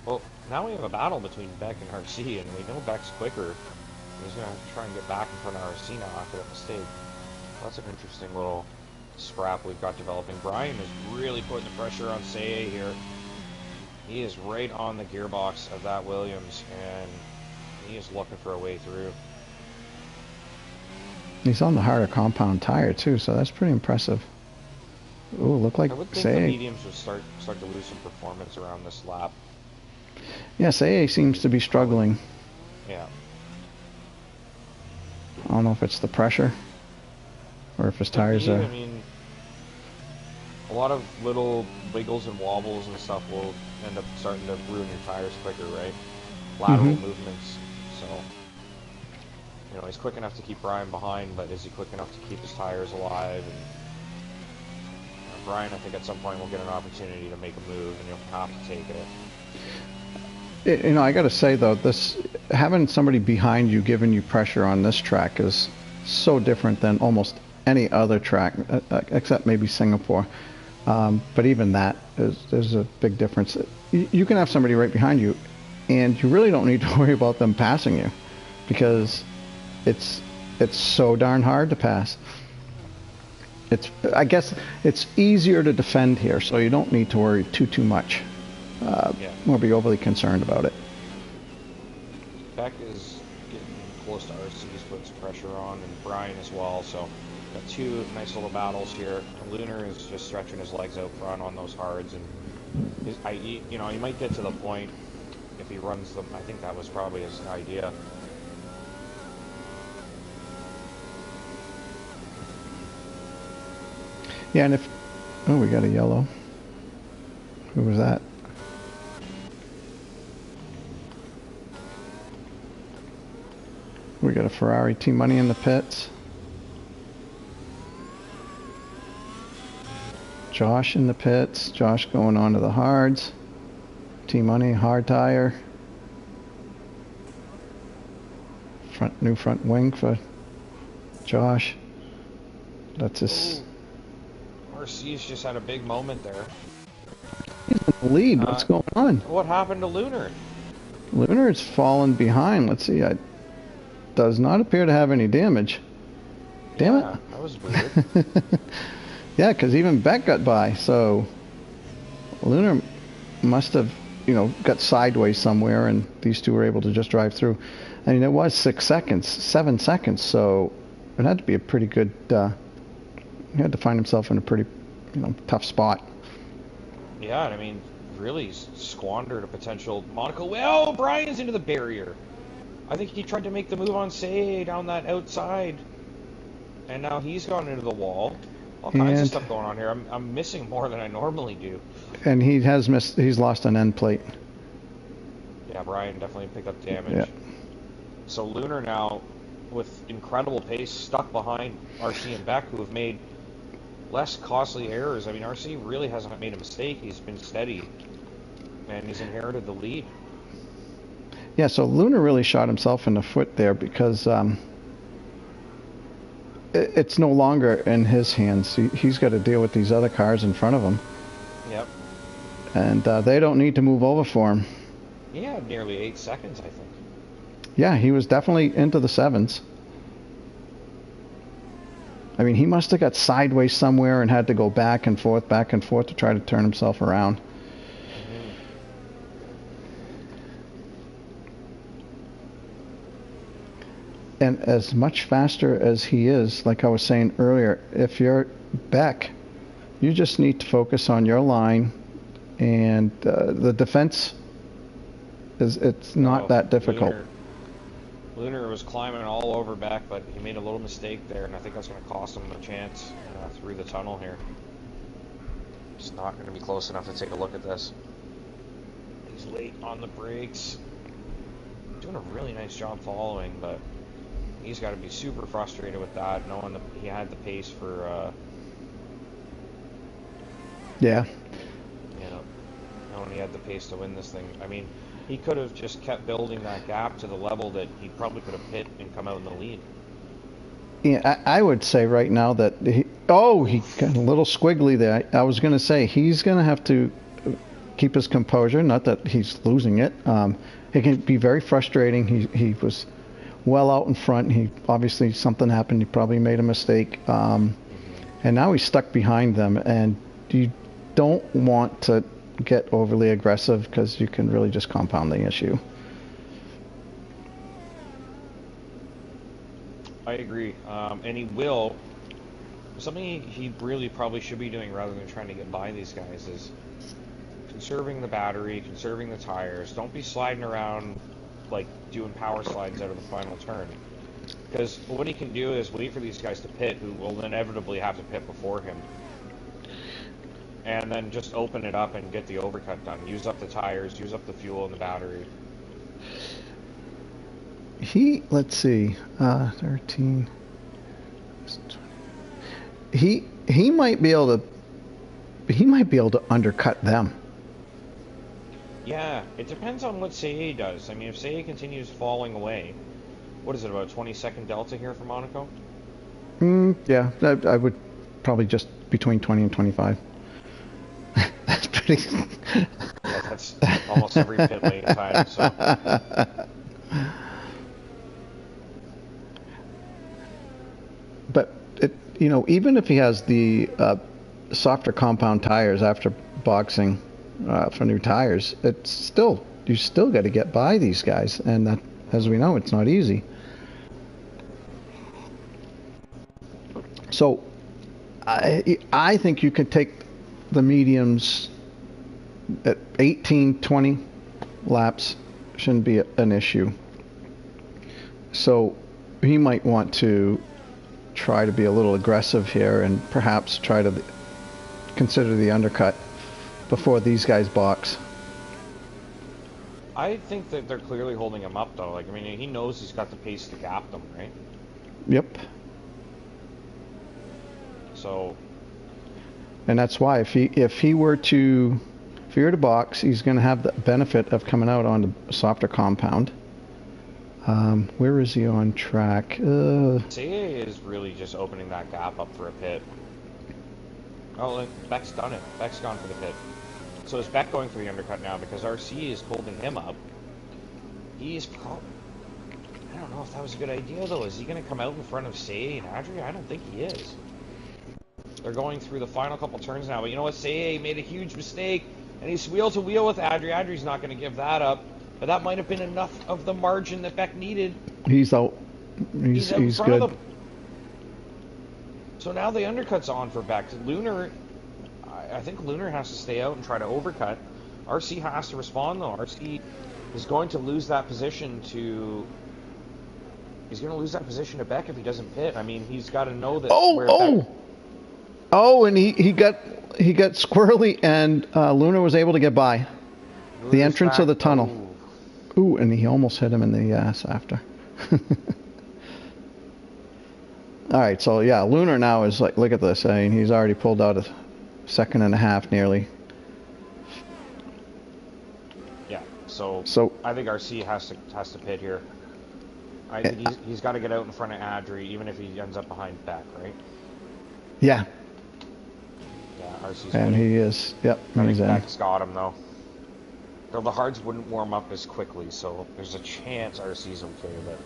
Well, now we have a battle between Beck and RC, and we know Beck's quicker. He's going to have to try and get back in front of RC now after that mistake. That's an interesting little scrap we've got developing. Brian is really putting the pressure on Say here. He is right on the gearbox of that Williams, and he is looking for a way through. He's on the harder compound tire too, so that's pretty impressive. Ooh, look like I would think Say. the mediums would start to lose some performance around this lap. Yeah, Say seems to be struggling. Yeah. I don't know if it's the pressure or if his tires are. I mean, a lot of little wiggles and wobbles and stuff will end up starting to ruin your tires quicker, right? Lateral movements. So, you know, he's quick enough to keep Brian behind, but is he quick enough to keep his tires alive? And Brian, I think at some point will get an opportunity to make a move, and he'll have to take it. You know, I got to say though, this having somebody behind you giving you pressure on this track is so different than almost any other track, except maybe Singapore. But even that is a big difference. You can have somebody right behind you, and you really don't need to worry about them passing you, because it's so darn hard to pass. I guess it's easier to defend here, so you don't need to worry too much. Or be overly concerned about it. Beck is getting close to RC, he's putting some pressure on, and Brian as well, so got two nice little battles here. Lunar is just stretching his legs out front on those hards, and you know, he might get to the point if he runs them. I think that was probably his idea. Yeah, and if... Oh, we got a yellow. Who was that? We got a Ferrari T-Money in the pits. Josh in the pits. Josh going on to the hards. T-Money, hard tire. New front wing for Josh. That's his... RC's just had a big moment there. He's in the lead. What's going on? What happened to Lunar? Lunar's fallen behind. Let's see. Does not appear to have any damage. Damn Yeah, that was weird. it. Yeah, because even Beck got by. So Lunar must have, you know, got sideways somewhere, and these two were able to just drive through. I mean, it was 6 seconds, 7 seconds. So it had to be a pretty good. He had to find himself in a pretty, you know, tough spot. Yeah, and I mean, really squandered a potential Monaco. Well, Brian's into the barrier. I think he tried to make the move on Say down that outside, and now he's gone into the wall. All kinds of stuff going on here. I'm missing more than I normally do. And he has missed. He's lost an end plate. Yeah, Brian definitely picked up damage. Yeah. So Lunar now, with incredible pace, stuck behind RC and Beck, who have made less costly errors. I mean, RC really hasn't made a mistake. He's been steady, and he's inherited the lead. Yeah, so Lunar really shot himself in the foot there because it's no longer in his hands. He's got to deal with these other cars in front of him. Yep. And they don't need to move over for him. He had nearly 8 seconds, I think. Yeah, he was definitely into the 7s. I mean, he must have got sideways somewhere and had to go back and forth to try to turn himself around. Mm-hmm. And as much faster as he is, like I was saying earlier, if you're Beck, you just need to focus on your line, and the defense it's not that difficult. Lunar was climbing all over Beck, but he made a little mistake there, and I think that's going to cost him a chance through the tunnel here. Just not going to be close enough to take a look at this. He's late on the brakes. Doing a really nice job following, but he's got to be super frustrated with that, knowing that he had the pace for... Yeah. You know, knowing he had the pace to win this thing. I mean, he could have just kept building that gap to the level that he probably could have hit and come out in the lead. Yeah, I would say right now that he got a little squiggly there. I was going to say he's going to have to keep his composure. Not that he's losing it. It can be very frustrating. He was well out in front. He obviously something happened. He probably made a mistake, and now he's stuck behind them. And you don't want to get overly aggressive because you can really just compound the issue. I agree, and he will. Something he really probably should be doing rather than trying to get by these guys is conserving the battery, conserving the tires. Don't be sliding around like doing power slides out of the final turn. Because what he can do is wait for these guys to pit, who will inevitably have to pit before him. And then just open it up and get the overcut done. Use up the tires, use up the fuel and the battery. Let's see, 13. He might be able to undercut them. Yeah, it depends on what Seye does. I mean, if Seye continues falling away, what is it, about a 20-second delta here for Monaco? Yeah, I would probably just between 20 and 25. That's pretty... Yeah, that's almost every pit lane time, so... But, even if he has the softer compound tires after boxing for new tires, you still got to get by these guys, and that, as we know, it's not easy. So, I think you could take the mediums at 18, 20 laps shouldn't be an issue. So, he might want to try to be a little aggressive here and perhaps try to consider the undercut before these guys box. I think that they're clearly holding him up, though. Like, I mean, he knows he's got the pace to gap them, right? Yep. So... And that's why if he were to box, he's going to have the benefit of coming out on the softer compound. Where is he on track? Seye is really just opening that gap up for a pit. Oh, look, Beck's done it. Beck's gone for the pit. So is Beck going for the undercut now because RC is holding him up? He's probably... I don't know if that was a good idea, though. Is he going to come out in front of Seye and Adri? I don't think he is. They're going through the final couple turns now, but you know what? Seye made a huge mistake, and he's wheel to wheel with Adri. Adri's not going to give that up, but that might have been enough of the margin that Beck needed. He's out. He's out in front good. of them. So now the undercut's on for Beck. Lunar, I think Lunar has to stay out and try to overcut. RC has to respond, though. RC is going to lose that position to... He's going to lose that position to Beck if he doesn't pit. I mean, he's got to know that... And he got squirrely, and Lunar was able to get by the entrance of the tunnel. Ooh, and he almost hit him in the ass after. All right, so yeah, Lunar now is like, look at this. I mean, he's already pulled out a second and a half nearly. Yeah. So So I think RC has to pit here. I think he's got to get out in front of Adri, even if he ends up behind Beck, right? yeah, Yeah, RC's and pitting. he is. Yep, I he's think in. Beck's got him though. Though the hards wouldn't warm up as quickly, so there's a chance RC's okay. But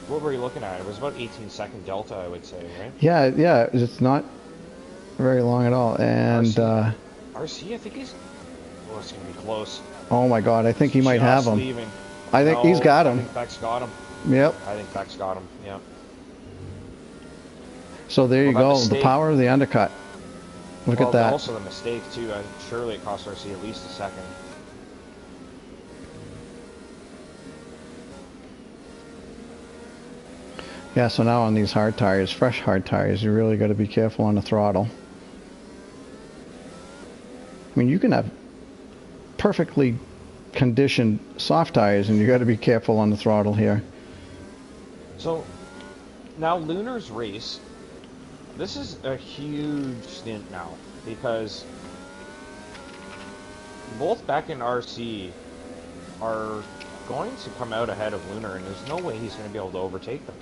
what were you looking at? It was about 18-second delta, I would say, right? Yeah, yeah, it's not very long at all. And RC, I think he's. Oh, it's gonna be close. oh my God, I think he might have him. Leaving. I think he's got him. I think Beck's got him. Yep. I think Beck's got him. Yeah. So there you go. Mistake, the power of the undercut. Look at that. Also the mistake too. Surely it cost RC at least a second. Yeah, so now on these hard tires, fresh hard tires, you really got to be careful on the throttle. I mean, you can have perfectly conditioned soft tires, and you got to be careful on the throttle here. So now Lunar's race, this is a huge stint now because both Beck and RC are going to come out ahead of Lunar, and there's no way he's going to be able to overtake them.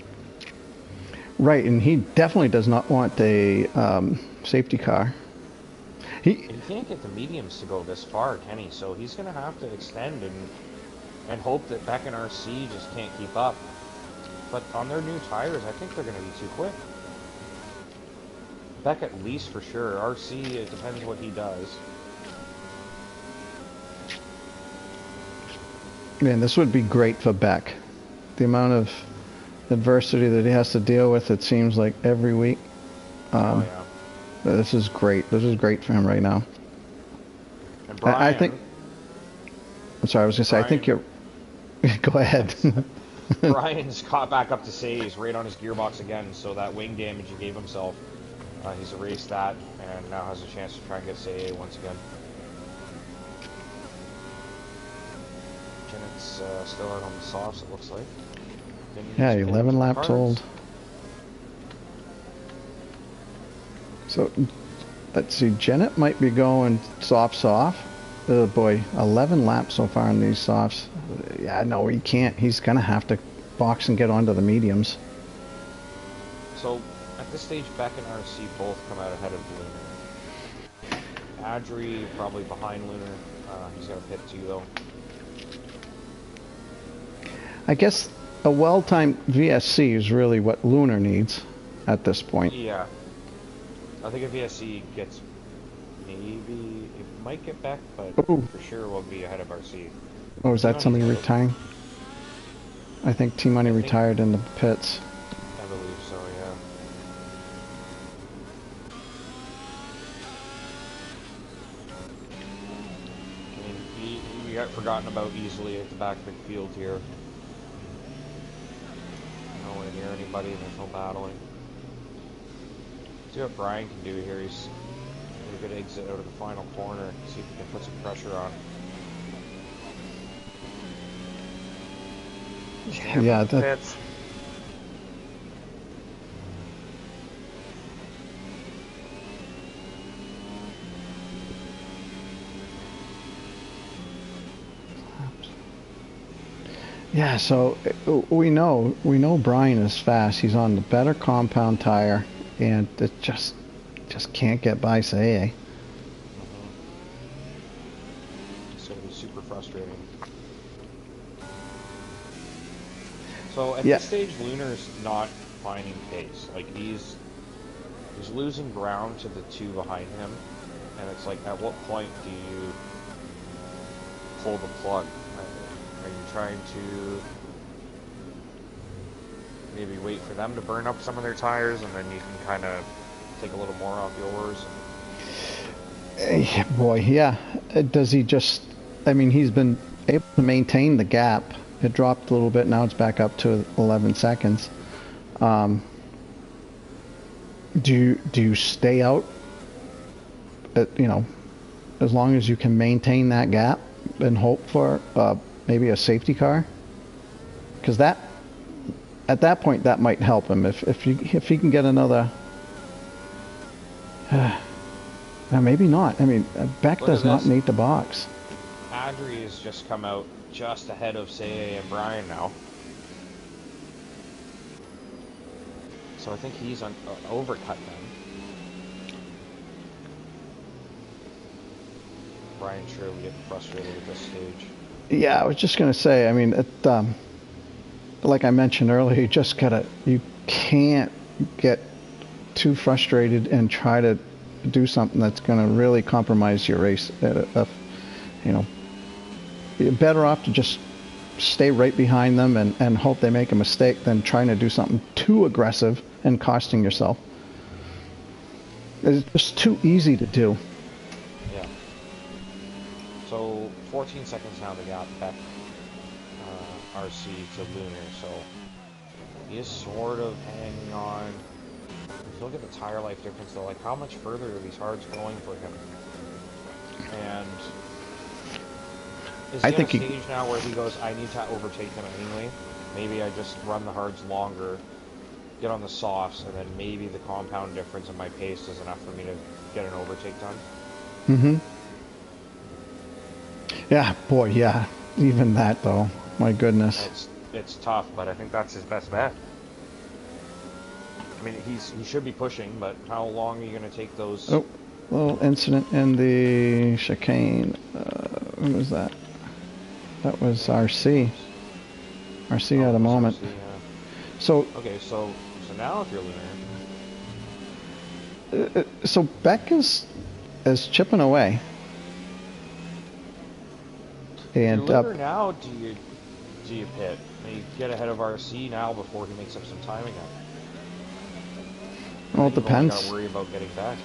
Right, and he definitely does not want a safety car. He can't get the mediums to go this far, can he? So he's going to have to extend and hope that Beck and RC just can't keep up. But on their new tires, I think they're going to be too quick. Beck at least for sure. RC, it depends what he does. Man, this would be great for Beck. The amount of adversity that he has to deal with, it seems like every week. Oh, yeah. This is great. This is great for him right now. And Brian, I think... I'm sorry, I was going to say, I think you're... Go ahead. Brian's caught back up to Say's right on his gearbox again, so that wing damage he gave himself, he's erased that, and now has a chance to try and get Say once again. Janet's still out on the softs, it looks like. Yeah, 11 laps old. So, let's see, Janet might be going softs off. Oh boy, 11 laps so far on these softs. Yeah, no, he can't. He's going to have to box and get onto the mediums. So, at this stage, Beck and RC both come out ahead of Lunar. Adri probably behind Lunar. He's got a pit too, though. I guess a well-timed VSC is really what Lunar needs at this point. Yeah. I think a VSC gets maybe... It might get back, but Ooh. for sure will be ahead of RC. Oh, is that somebody retiring? I think T-Money retired in the pits. I believe so, yeah. I mean, you got forgotten about easily at the back of the field here. Nowhere near anybody, there's no battling. See what Brian can do here. He's a good exit out of the final corner. See if he can put some pressure on. Yeah, that... Yeah, so we know Brian is fast. He's on the better compound tire, and it just can't get by Say. It's going to be super frustrating. So at Yeah. this stage, Lunar's not finding pace. Like he's losing ground to the two behind him, and it's like, at what point do you pull the plug? Are you trying to maybe wait for them to burn up some of their tires, and then you can kind of take a little more off yours? Boy, yeah. Does he just... I mean, he's been able to maintain the gap. It dropped a little bit. Now it's back up to 11 seconds. Do you stay out, you know, as long as you can maintain that gap and hope for maybe a safety car, because that at that point that might help him if he can get another. Maybe not. I mean, Beck Look at does not this. need the box. Adri has just come out just ahead of Say and Brian now. So I think he's overcut them. Brian surely getting frustrated at this stage. Yeah, I was just gonna say. I mean, like I mentioned earlier, you can't get too frustrated and try to do something that's gonna really compromise your race. You know, you're better off to just stay right behind them and hope they make a mistake than trying to do something too aggressive and costing yourself. It's just too easy to do. Yeah. So 14 seconds now they got Beck, RC to Lunar, so he is sort of hanging on. If you look at the tire life difference though, like how much further are these hards going for him? And is he at a stage now where he goes, I need to overtake them anyway? Maybe I just run the hards longer, get on the softs, and then maybe the compound difference in my pace is enough for me to get an overtake done? Mm-hmm. Yeah, boy, yeah. Even that, though. My goodness. It's tough, but I think that's his best bet. I mean, he should be pushing, but how long are you going to take those? Oh, little incident in the chicane. Who was that? That was RC. RC at a moment. RC, yeah. So okay, so now if you're Lunar, so Beck is chipping away. And Lunar now, do you pit? You get ahead of RC now before he makes up some time again. Well, it depends. Got to worry about getting back.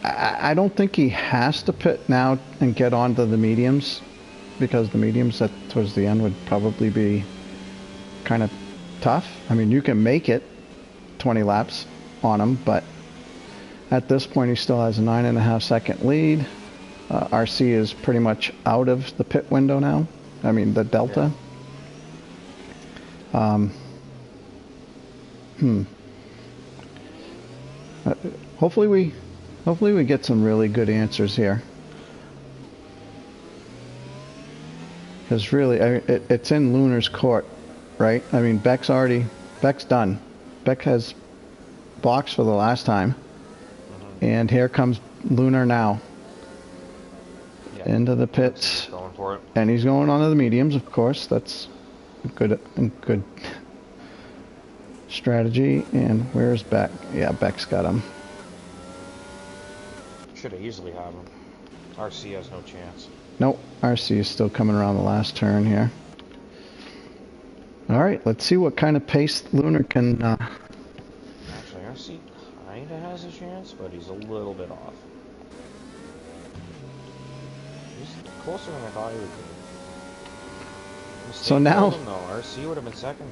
I don't think he has to pit now and get onto the mediums, because the mediums towards the end would probably be kind of tough. I mean, you can make it 20 laps on him, but at this point he still has a 9.5 second lead. RC is pretty much out of the pit window now. I mean, the delta. Yeah. Hopefully we get some really good answers here. Because really, it's in Lunar's court, right? I mean, Beck's done. Beck has boxed for the last time. And here comes Lunar now. Yeah. Into the pits. Going for it. And he's going onto the mediums, of course. That's good strategy. And where's Beck? Yeah, Beck's got him. Should have easily had him. RC has no chance. Nope, RC is still coming around the last turn here. Alright, let's see what kind of pace Lunar can... Actually, RC kinda has a chance, but he's a little bit off. He's closer than I thought he would be. So now... RC would have been second.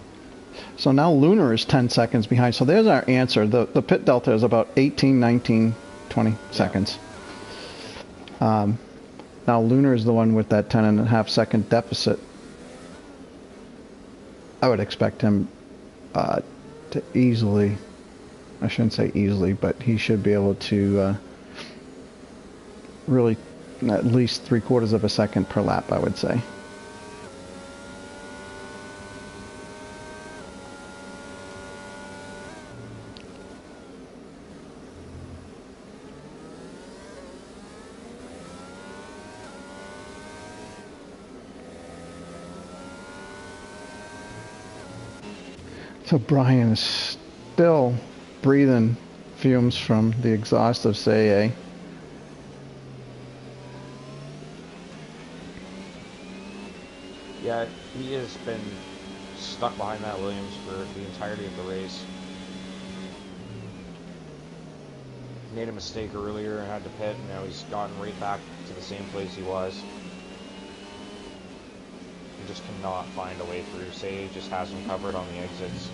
So now Lunar is 10 seconds behind. So there's our answer. The pit delta is about 18, 19, 20 seconds. Now Lunar is the one with that 10.5 second deficit. I would expect him to easily, I shouldn't say easily, but he should be able to really at least 3/4 of a second per lap, I would say. So Brian is still breathing fumes from the exhaust of Say. Yeah, he has been stuck behind that Williams for the entirety of the race. Made a mistake earlier and had to pit, and now he's gotten right back to the same place he was. He just cannot find a way through. Say just has him covered on the exits.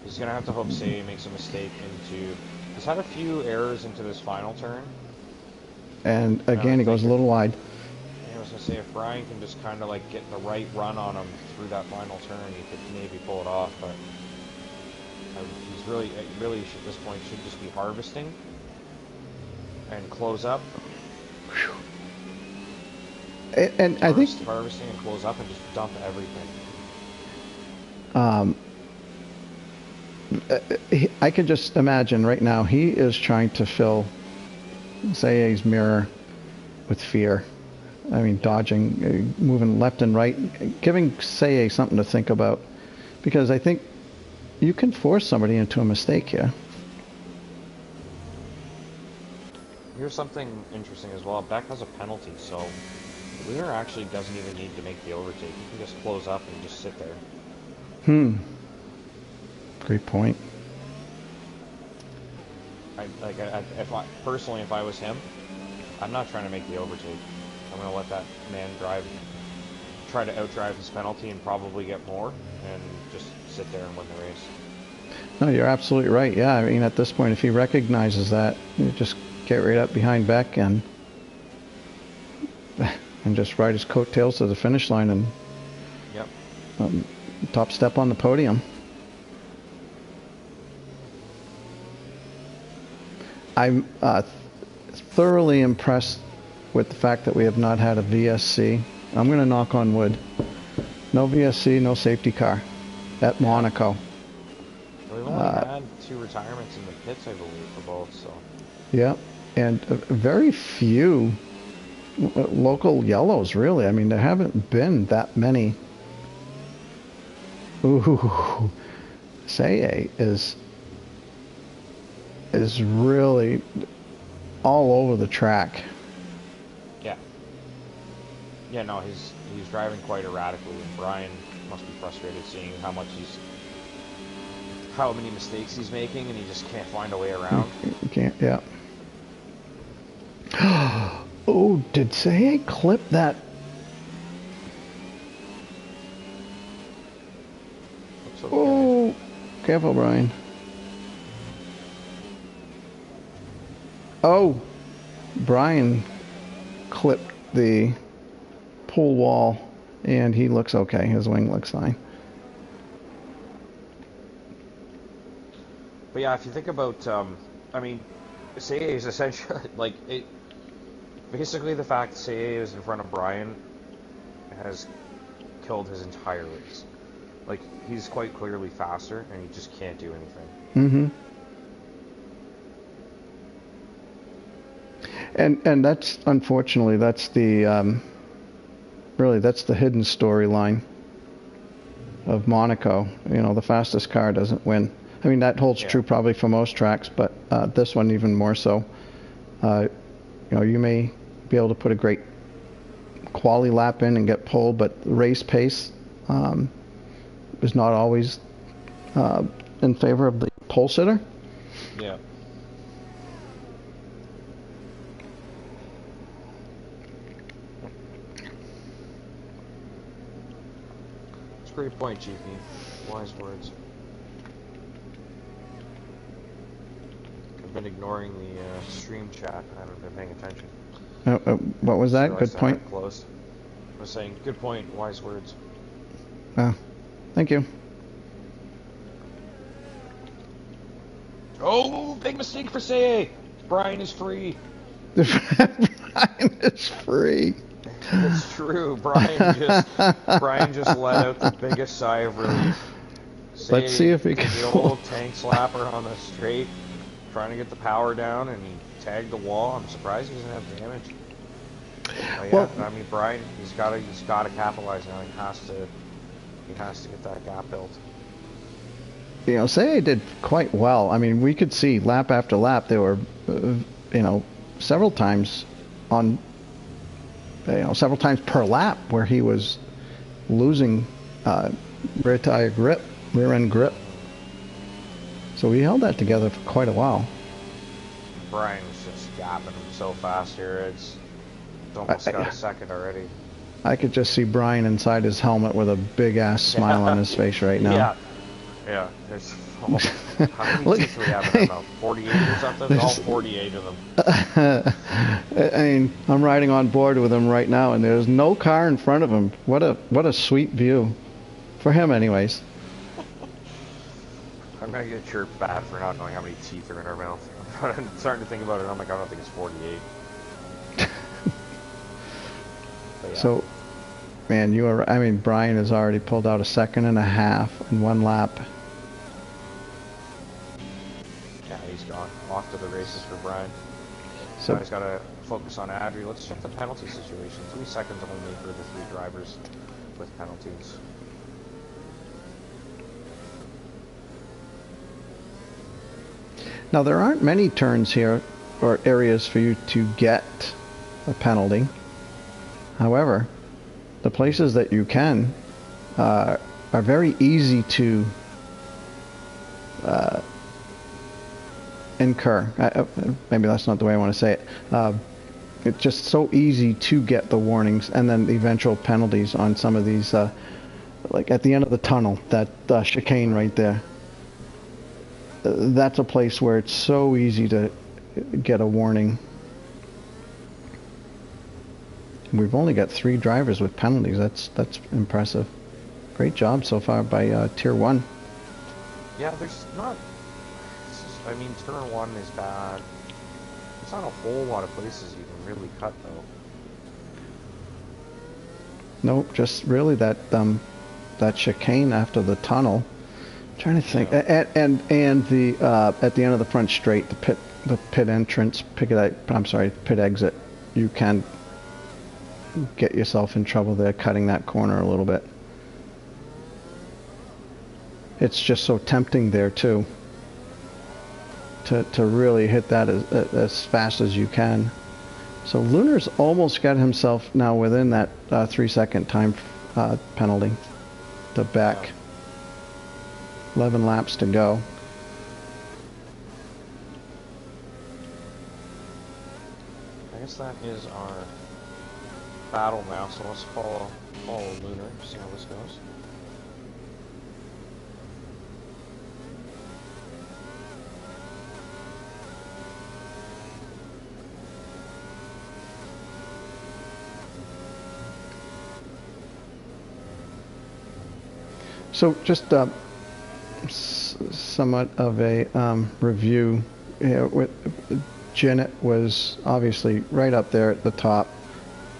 He's gonna have to hope Say makes a mistake into... He's had a few errors into this final turn. And And again, I he goes think a little wide. I was gonna say if Brian can just kind of like get the right run on him through that final turn, he could maybe pull it off. But he's really at this point should just be harvesting and close up. And I think Harvesting and close up and just dump everything. I can just imagine right now he is trying to fill Say's mirror with fear. I mean, dodging, moving left and right, giving Say something to think about. Because I think you can force somebody into a mistake here. Here's something interesting as well. Beck has a penalty, so the winner actually doesn't even need to make the overtake. You can just close up and just sit there. Great point. Personally, if I was him, I'm not trying to make the overtake. I'm going to let that man try to outdrive his penalty and probably get more, and just sit there and win the race. No, you're absolutely right. Yeah, I mean, at this point, if he recognizes that, you just get right up behind Beck and just ride his coattails to the finish line and top step on the podium. I'm thoroughly impressed with the fact that we have not had a VSC. I'm going to knock on wood. No VSC, no safety car at Monaco. We've only had 2 retirements in the pits, I believe, for both. So. Yeah, and very few local yellows, really. I mean, there haven't been that many. Ooh, Say is really all over the track. Yeah, no, he's driving quite erratically, and Brian must be frustrated seeing how many mistakes he's making, and he just can't find a way around. Can't, yeah. Oh, did Say clip that? Looks okay. Oh, careful, Brian. Oh, Brian clipped the pull wall, and he looks okay. His wing looks fine. But yeah, if you think about, I mean, Say is essentially like it. Basically, the fact that Say is in front of Brian has killed his entire race. Like, he's quite clearly faster, and he just can't do anything. And that's, unfortunately, that's the really, that's the hidden storyline of Monaco. You know, the fastest car doesn't win. I mean, that holds true probably for most tracks, but this one even more so. You know, you may be able to put a great quali lap in and get pulled, but race pace is not always in favor of the pole sitter. Yeah. That's a great point, GP. Wise words. I've been ignoring the stream chat. I haven't been paying attention. What was that? So Good point. Closed. I was saying, good point, wise words. Thank you. Oh, big mistake for Say. Brian is free. Brian is free. It's true. Brian just let out the biggest sigh of relief. Let's see if he can. The old tank slapper on the straight, trying to get the power down, and he tagged the wall. I'm surprised he doesn't have damage. But yeah, I mean, Brian, he's got to capitalize now. He has to get that gap built. You know, Say did quite well. I mean, we could see lap after lap there were, you know, several times several times per lap where he was losing rear tire grip, rear end grip. So we held that together for quite a while. Brian was just gapping him so fast here. It's almost got a second already. I could just see Brian inside his helmet with a big ass smile on his face right now. Yeah, it's Oh, how many Look, teeth do we have in our mouth? 48 or something? All 48 of them. I mean, I'm riding on board with him right now, and there's no car in front of him. What a sweet view, for him, anyways. I'm gonna get sure bad for not knowing how many teeth are in our mouth. I'm starting to think about it, and I'm like, I don't think it's 48. But yeah. So, man, I mean, Brian has already pulled out a second and a half in one lap. Yeah, he's gone. Off to the races for Brian. So Now he's got to focus on Adri. Let's check the penalty situation. 3 seconds only for the 3 drivers with penalties. now there aren't many turns here or areas for you to get a penalty. However, the places that you can are very easy to incur. Maybe that's not the way I want to say it. It's just so easy to get the warnings and then the eventual penalties on some of these, like at the end of the tunnel, that chicane right there. That's a place where it's so easy to get a warning. We've only got 3 drivers with penalties. That's impressive. Great job so far by Tier 1. Yeah, there's not... I mean, turn 1 is bad. There's not a whole lot of places you can really cut, though. Nope, just really that chicane after the tunnel. I'm trying to think, yeah. and the at the end of the front straight, the pit entrance, pit exit. You can get yourself in trouble there, cutting that corner a little bit. It's just so tempting there too. To really hit that as fast as you can. So Lunar's almost got himself now within that 3-second time penalty to back. Yeah. 11 laps to go. I guess that is our battle now, so let's follow Lunar, see how this goes. So just somewhat of a review. Janet was obviously right up there at the top,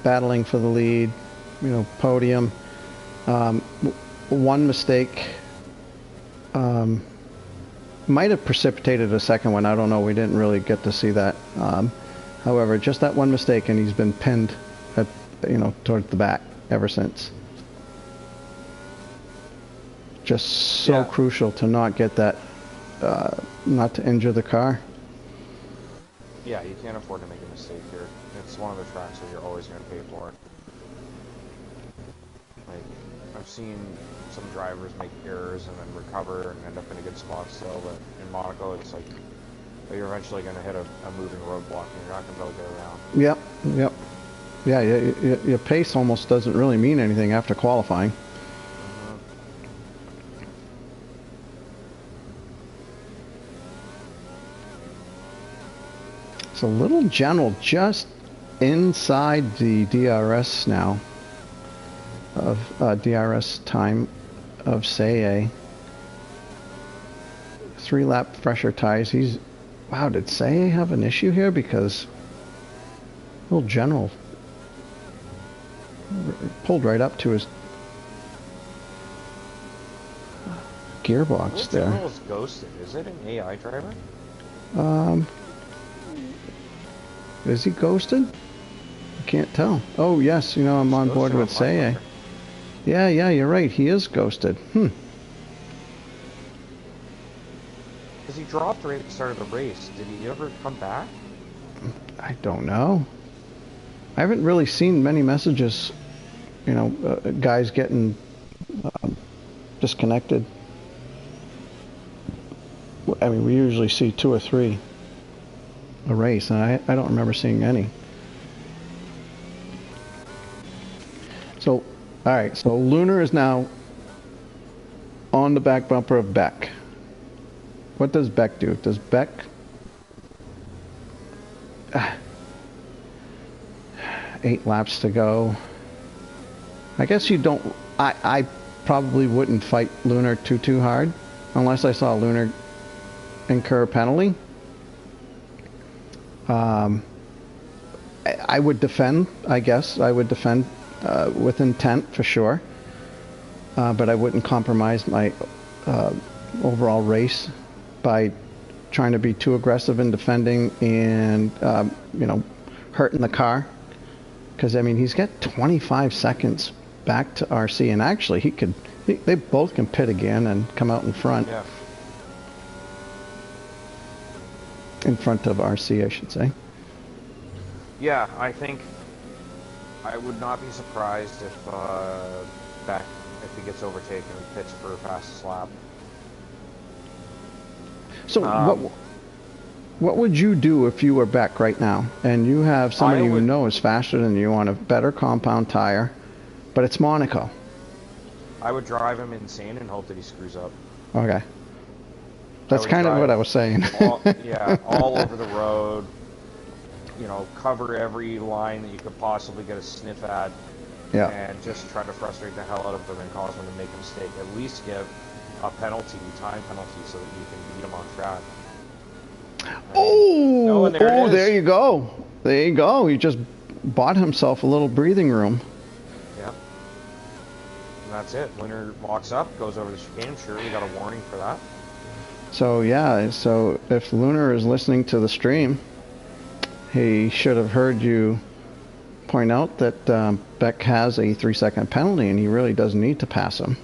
battling for the lead, podium. One mistake might have precipitated a second one. I don't know. We didn't really get to see that. However, just that one mistake, and he's been pinned towards the back ever since. Just so crucial to not get that, not to injure the car. Yeah, you can't afford to make a mistake here. It's one of the tracks where you're always going to pay for it. Like, I've seen some drivers make errors and then recover and end up in a good spot still, but in Monaco it's like, you're eventually going to hit a moving roadblock and you're not going to be able to get around. Yep. Yeah, your pace almost doesn't really mean anything after qualifying. So Little General just inside the DRS now of DRS time of Seye. 3-lap fresher tires. Wow, did Seye have an issue here? Because Little General pulled right up to his gearbox there. Little General is ghosted. Is it an AI driver? Is he ghosted? I can't tell. Oh yes, I'm on board with Seye. Yeah, you're right. He is ghosted. Because he dropped right at the start of the race. Did he ever come back? I don't know. I haven't really seen many messages, guys getting disconnected. I mean, we usually see 2 or 3 a race, and I don't remember seeing any. So, alright, so Lunar is now on the back bumper of Beck. what does Beck do? Does Beck 8 laps to go? I guess you don't. I probably wouldn't fight Lunar too hard unless I saw Lunar incur a penalty. I would defend. I guess I would defend with intent for sure, but I wouldn't compromise my overall race by trying to be too aggressive in defending and you know, hurting the car. Because I mean, he's got 25 seconds back to RC, and actually they both can pit again and come out in front. Yeah. In front of RC, I should say. Yeah, I think I would not be surprised if Beck, if he gets overtaken, pits for fastest lap. So what would you do if you were Beck right now and you have somebody you know is faster than you on a better compound tire, but it's Monaco? I would drive him insane and hope that he screws up. Okay. That's kind of what I was saying. All over the road. You know, cover every line that you could possibly get a sniff at. Yeah. And just try to frustrate the hell out of them and cause them to make a mistake. At least give a penalty, time penalty, so that you can beat them on track. There you go. There you go. He just bought himself a little breathing room. Yeah. And that's it. Winner walks up, goes over the chicane. Sure, we got a warning for that. So yeah, so if Lunar is listening to the stream, he should have heard you point out that Beck has a 3-second penalty and he really does need to pass him.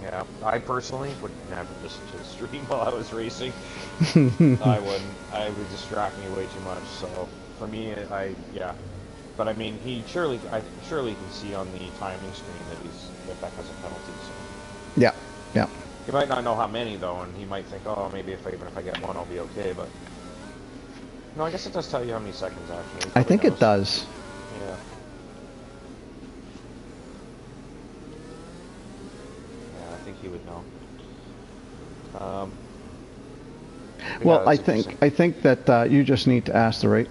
Yeah, I personally would never listen to the stream while I was racing. I wouldn't. I would distract me way too much. So for me, yeah. But I mean, surely can see on the timing screen that Beck has a penalty. So. Yeah, yeah. He might not know how many though, and he might think, oh, maybe even if I get one, I'll be okay. But no, I guess it does tell you how many seconds actually. I think it does. Yeah. Yeah, I think he would know. Well, I think that you just need to ask the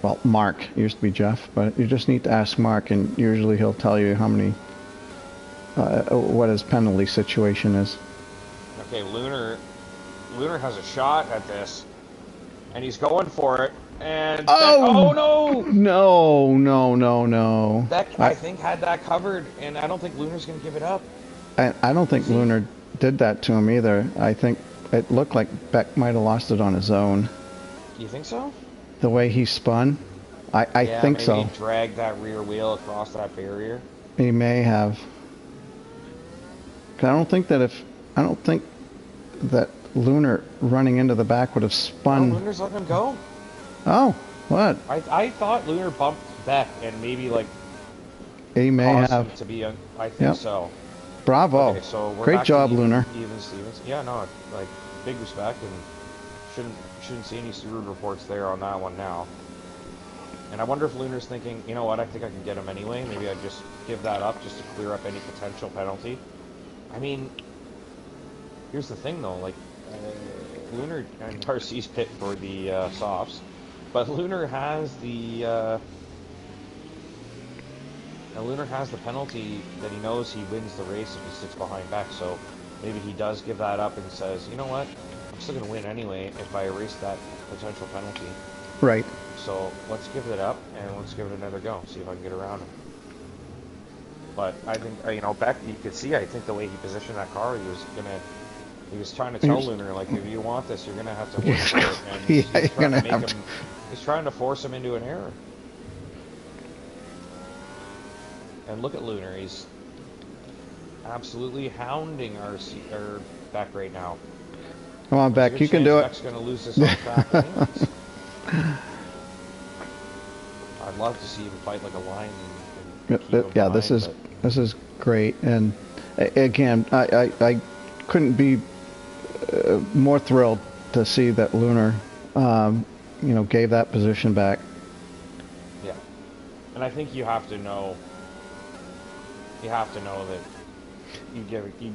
well, Mark. It used to be Jeff, but you just need to ask Mark, and usually he'll tell you how many. What his penalty situation is. Okay, Lunar has a shot at this, and he's going for it. And no! No. Beck, I think, had that covered, and I don't think Lunar's going to give it up. I don't think Lunar did that to him either. I think it looked like Beck might have lost it on his own. You think so? The way he spun, I think so. Maybe he dragged that rear wheel across that barrier. He may have. I don't think that Lunar running into the back would have spun. No, Lunar's letting him go. Oh, what? I thought Lunar bumped Beck and maybe like. He may have. To be I think so. Bravo. Okay, so we're great job, Lunar. Even Stevens. Yeah, no, like big respect, and shouldn't see any rude reports there on that one now. And I wonder if Lunar's thinking, you know what? I think I can get him anyway. Maybe I just give that up just to clear up any potential penalty. I mean, here's the thing though, like, Lunar and Darcy's pit for the softs, but Lunar has the penalty that he knows he wins the race if he sits behind Beck, so maybe he does give that up and says, you know what, I'm still going to win anyway if I erase that potential penalty. Right. So let's give it up and let's give it another go, see if I can get around him. But I think, you know, Beck, you could see, I think the way he positioned that car, he was trying to tell Lunar, like, if you want this, you're going to have to work for it. And he's trying to force him into an error. And look at Lunar, he's absolutely hounding our Beck right now. Come on, Beck, you can do it. Beck's going to lose this on track anyways. I'd love to see him fight like a lion. Yeah, this is great, and again, I couldn't be more thrilled to see that Lunar, you know, gave that position back. Yeah, and I think you have to know that you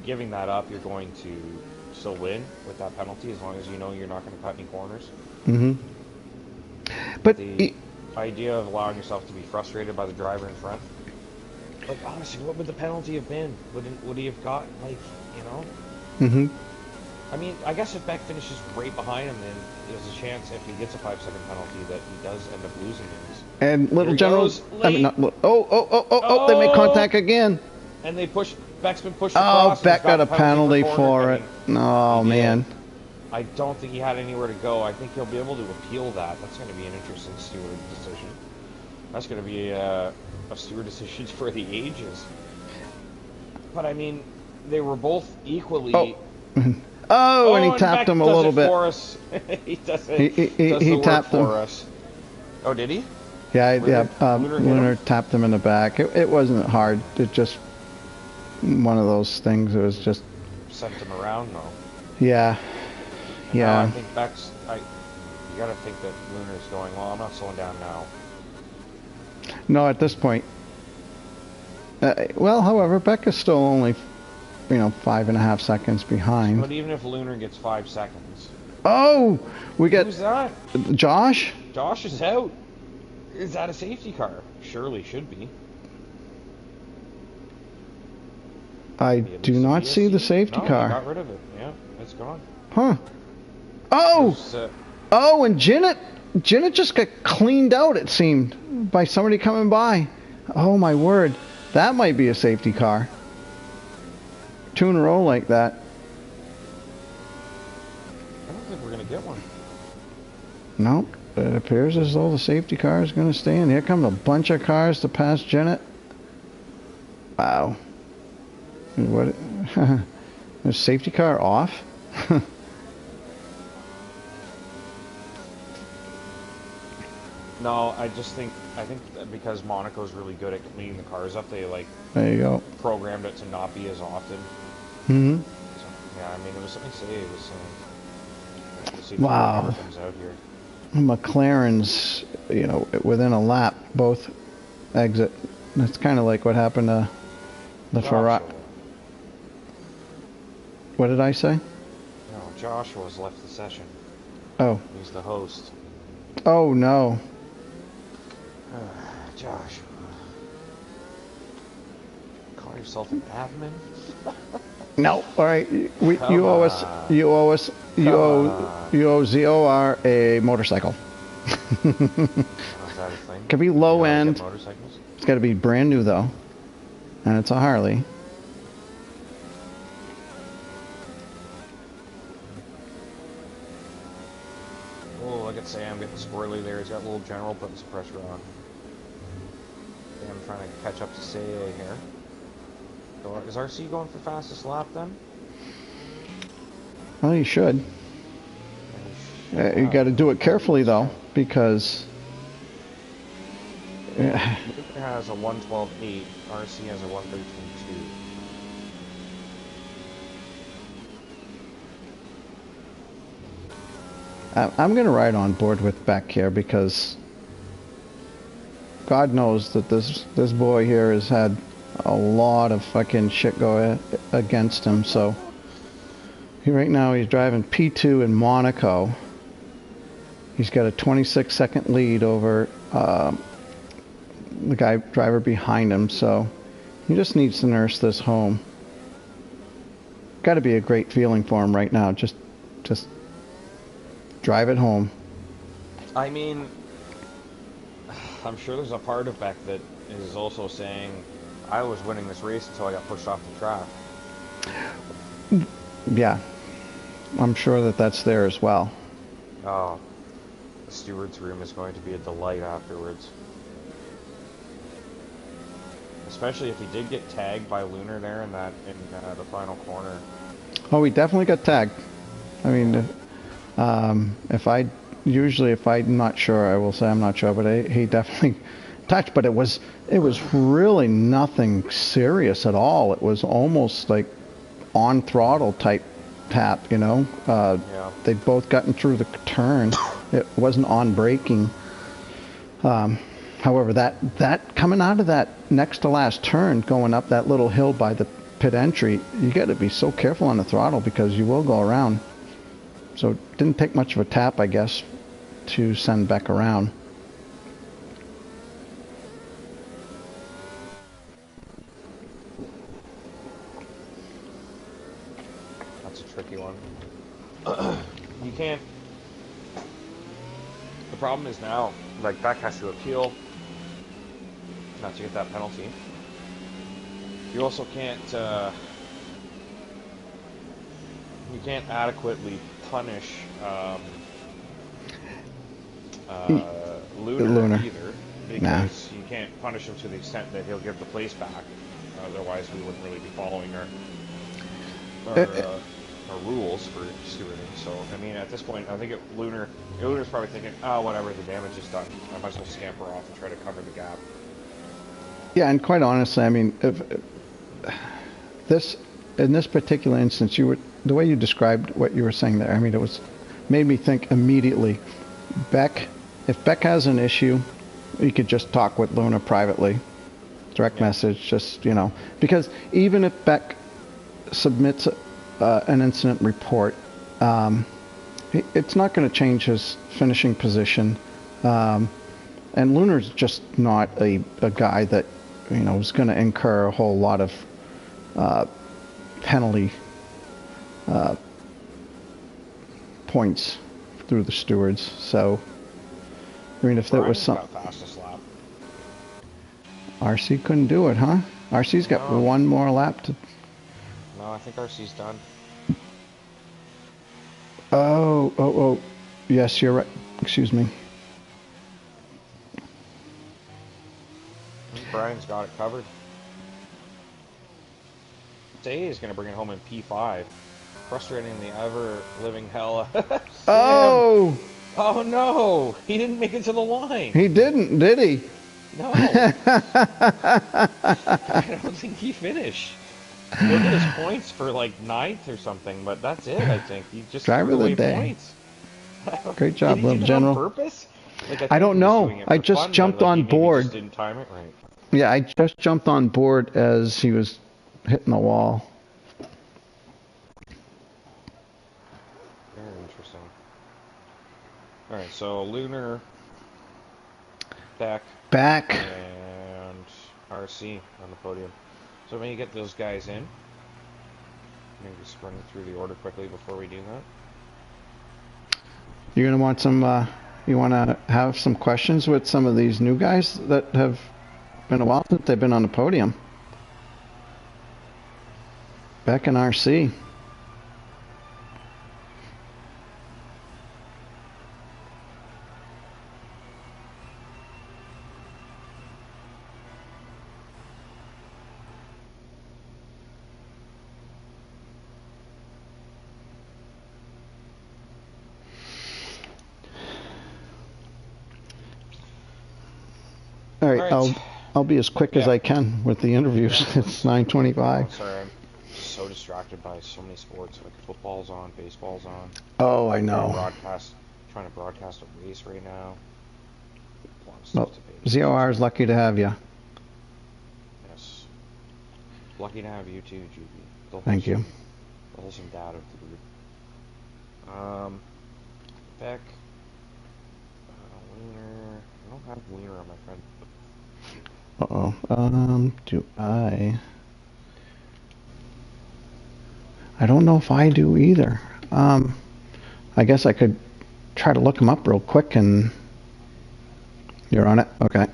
giving that up, you're going to still win with that penalty as long as you know you're not going to cut any corners. Mm-hmm. But The idea of allowing yourself to be frustrated by the driver in front, like honestly, what would the penalty have been? Would he have got like, you know? mm-hmm. I mean, I guess if Beck finishes right behind him, then there's a chance if he gets a 5-second penalty that he does end up losing these. And Little Generals. I mean, not, they make Oh! contact again. And they push. Beck's been pushed Oh, across. and Beck he's got got a penalty for it. Oh, he did. man. I don't think he had anywhere to go. I think he'll be able to appeal that. That's going to be an interesting steward decision. That's going to be a steward decision for the ages. But I mean, they were both equally. Oh, oh, and he tapped Beck him a does little it bit. For us. He does it. He tapped him for us. Oh, did he? Yeah, Lunar Lunar tapped him in the back. It wasn't hard. It just one of those things. It was just sent him around though. Yeah, and yeah. I think Beck's. You got to think that Lunar's going. Well, I'm not slowing down now. No, at this point. Well, however, Beck is still only, 5.5 seconds behind. But even if Lunar gets 5 seconds. Oh, we get. Who's that? Josh. Josh is out. Is that a safety car? Surely should be. I do not see the safety car. Got rid of it. Yeah, it's gone. Huh. Oh! Oh, and Jinnit just got cleaned out, it seemed, by somebody coming by. Oh, my word. That might be a safety car. 2 in a row like that. I don't think we're going to get one. Nope. It appears as though the safety car is going to stay in. Here come a bunch of cars to pass Jinnit. Wow. What? Is safety car off? No, I think that because Monaco's really good at cleaning the cars up, they There you go. programmed it to not be as often. Mm-hmm. So, yeah, I mean, it was something to say. It was saying. Wow. Comes out here. McLaren's, within a lap, both exit. That's kind of like what happened to the Ferrari. What did I say? No, Joshua's left the session. Oh. He's the host. Oh, no. Joshua. Call yourself an admin? No. All right. You owe us. You owe ZOR a motorcycle. Oh, is that a thing? Could be low end. Motorcycles? It's got to be brand new though, and it's a Harley. Oh, look at Sam getting squirrely there. He's got a little general putting some pressure on. Sam trying to catch up to Seiya here. So is RC going for fastest lap then? Well, you should. You got to do it carefully though, because. Luke has a 1:12.8. RC has a 1:13.2. I'm going to ride on board with Beck here because God knows that this boy here has had a lot of fucking shit go against him. So right now he's driving P2 in Monaco. He's got a 26-second lead over the driver behind him. So he just needs to nurse this home. Got to be a great feeling for him right now. Just drive it home. I mean, I'm sure there's a part of Beck that is also saying, I was winning this race until I got pushed off the track. Yeah. I'm sure that's there as well. Oh, the steward's room is going to be a delight afterwards. Especially if he did get tagged by Lunar there in the final corner. Oh, he definitely got tagged. I mean, if I'm not sure, I will say I'm not sure, but he definitely touched. But it was really nothing serious at all. It was almost like on throttle type tap, Yeah. They'd both gotten through the turn. It wasn't on braking. However, that coming out of that next to last turn, going up that little hill by the pit entry, you got to be so careful on the throttle because you will go around. So it didn't take much of a tap, I guess, to send Beck around. That's a tricky one. You can't. The problem is now, like, Beck has to appeal not to get that penalty. You also can't. You can't adequately punish Lunar either, because you can't punish him to the extent that he'll give the place back. Otherwise, we wouldn't really be following our rules for stewarding. So, I mean, at this point, I think Lunar's probably thinking, oh, whatever, the damage is done. I might as well scamper off and try to cover the gap. Yeah, and quite honestly, I mean, in this particular instance, the way you described what you were saying there, I mean, made me think immediately, if Beck has an issue, you could just talk with Luna privately, direct message, just, because even if Beck submits an incident report, it's not going to change his finishing position, and Lunar's just not a guy that, is going to incur a whole lot of penalty points through the stewards. So, I mean, if there was some... fastest lap. RC couldn't do it, huh? RC's got one more lap to... No, I think RC's done. Oh, yes, you're right. Excuse me. Brian's got it covered. Day is going to bring it home in P5. Frustrating the ever-living hell. Oh! Oh no! He didn't make it to the line. He didn't, did he? No. I don't think he finished. Look at his points for like 9th or something, but that's it. I think he just Driver of the day. Points. Great job, Did he little do general. On purpose? Like, I don't know. I just jumped on board. Just didn't time it right. Yeah, I just jumped on board as he was hitting the wall. Very interesting. All right, so Lunar, Beck, and RC on the podium. So when you get those guys in, maybe just run through the order quickly before we do that. You're gonna want some. You want to have some questions with some of these new guys that have been a while since they've been on the podium. Beck and RC. All right. I'll be as quick as I can with the interviews. It's 9:25. Sorry, I'm so distracted by so many sports. Like football's on, baseball's on. Oh, I know. Trying to broadcast a race right now. Well, ZOR is lucky to have you. Yes. Lucky to have you too, GB. Thank you. The wholesome dad of the group. Beck. Wiener. I don't have Wiener on my friend. Do I don't know if I do either. I guess I could try to look him up real quick and... You're on it? Okay.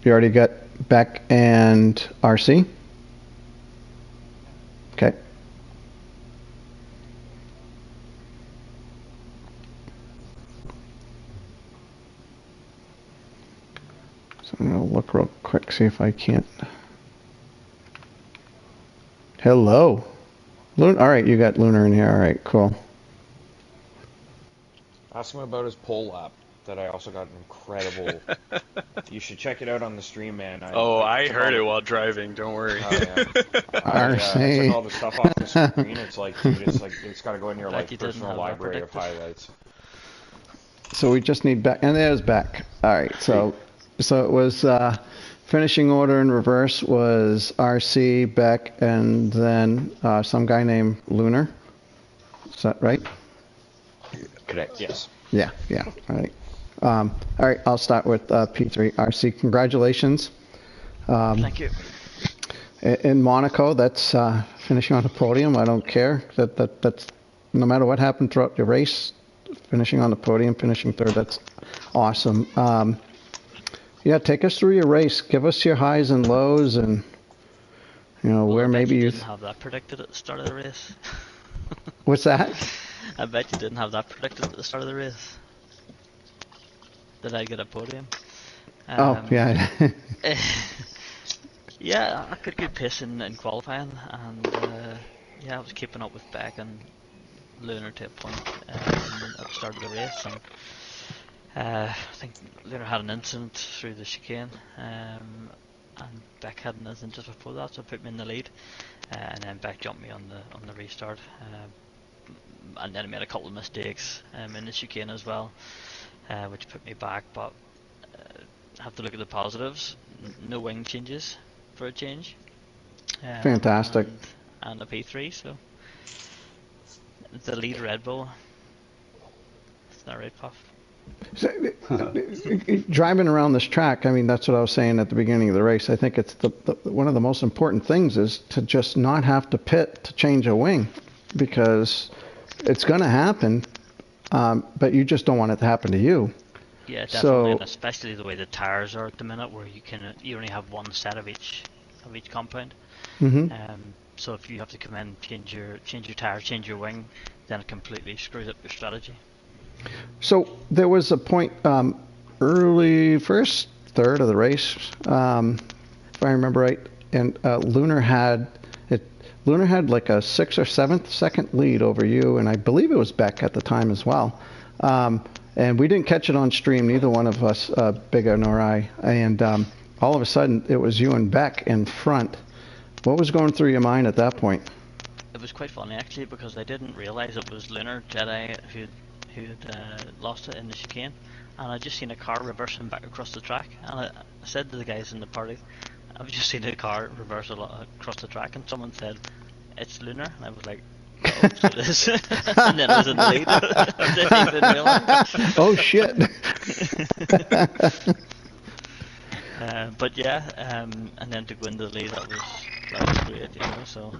You already got Beck and RC? Okay. So I'm going to look real quick, see if I can't... Hello. Alright, you got Lunar in here. Alright, cool. Ask him about his pole lap that I also got an incredible... You should check it out on the stream, man. I heard it while driving, don't worry. Oh, yeah. I took all the stuff off the screen. It's like, it's got to go in your like personal library of highlights. So we just need Beck, and there's Beck. All right, so it was finishing order in reverse was RC, Beck, and then some guy named Lunar. Is that right? Correct. Yes. Yeah, all right. All right, I'll start with P3. RC, congratulations. Thank you. In Monaco, that's finishing on the podium. I don't care. That's no matter what happened throughout your race, finishing on the podium, finishing third, that's awesome. Yeah, take us through your race. Give us your highs and lows, and where maybe you didn't have that predicted at the start of the race. What's that? I bet you didn't have that predicted at the start of the race. Did I get a podium? Yeah. Yeah, I could good pace in qualifying, and I was keeping up with Beck and Lunar to a point at the start of the race, and I think Lunar had an incident through the chicane, and Beck had an incident just before that, so it put me in the lead, and then Beck jumped me on the restart, and then I made a couple of mistakes in the chicane as well, which put me back, but have to look at the positives. No wing changes for a change. Fantastic. And a P3, so the lead Red Bull. Is that right, Puff? So, driving around this track, I mean, that's what I was saying at the beginning of the race. I think it's one of the most important things is to just not have to pit to change a wing, because it's going to happen, but you just don't want it to happen to you. Yeah, definitely, so, and especially the way the tires are at the minute, where you only have one set of each compound. Mm-hmm. So if you have to come in, change your tire, change your wing, then it completely screws up your strategy. So there was a point early first third of the race, if I remember right, and Lunar had like a 6th or 7th second lead over you, and I believe it was Beck at the time as well. And we didn't catch it on stream, neither one of us, Bigger nor I. And all of a sudden, it was you and Beck in front. What was going through your mind at that point? It was quite funny actually, because I didn't realise it was Lunar Jedi who'd lost it in the chicane, and I just seen a car reversing back across the track, and I said to the guys in the party, I've just seen a car reverse across the track, and someone said, it's Lunar, and I was like, oh, so it is. And then I was in the lead. I didn't even realise. Oh shit. But yeah, and then to go into the lead, that was great, so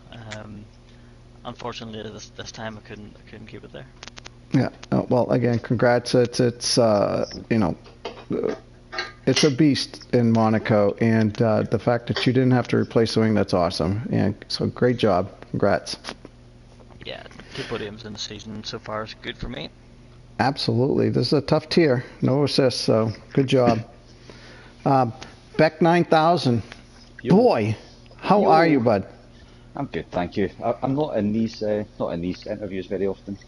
unfortunately this time I couldn't keep it there. Yeah. Well, again, congrats. It's it's a beast in Monaco, and the fact that you didn't have to replace the wing, that's awesome. And so great job. Congrats. Yeah, 2 podiums in the season so far is good for me. Absolutely. This is a tough tier. No assists, so good job. Beck 9000. Boy, how are you, bud? I'm good, thank you. I'm not in these interviews very often.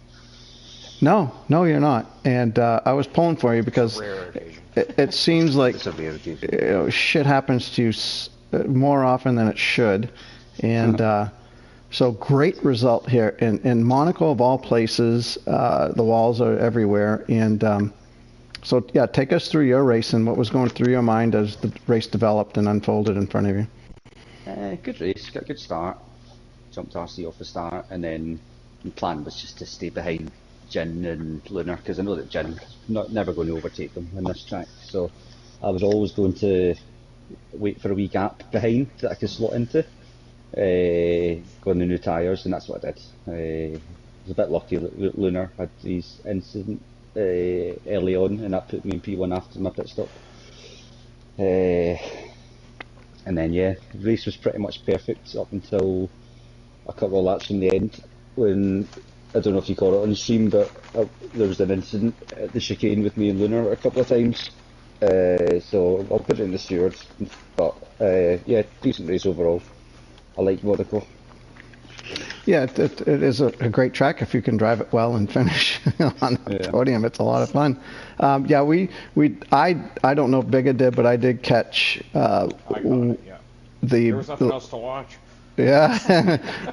No, you're not. And I was pulling for you because it seems like It's a rare occasion. shit happens to you more often than it should. And so great result here in Monaco of all places. The walls are everywhere. And so yeah, take us through your race and what was going through your mind as the race developed and unfolded in front of you. Good race, got a good start. Jumped RC off the start, and then the plan was just to stay behind Jin and Lunar, because I know that Jin's never going to overtake them in this track. So I was always going to wait for a wee gap behind that I could slot into, going the new tyres, and that's what I did. I was a bit lucky that Lunar had these incident early on, and that put me in P1 after my pit stop. And then yeah, the race was pretty much perfect up until a couple of laps from the end, when I don't know if you caught it on stream, but there was an incident at the chicane with me and Lunar a couple of times. So I'll put it in the stewards. But yeah, decent race overall. I like Monaco. Yeah, it is a great track if you can drive it well and finish on the podium. It's a lot of fun. Yeah, I don't know if Bigga did, but I did catch I got it, yeah. There was nothing else to watch. Yeah,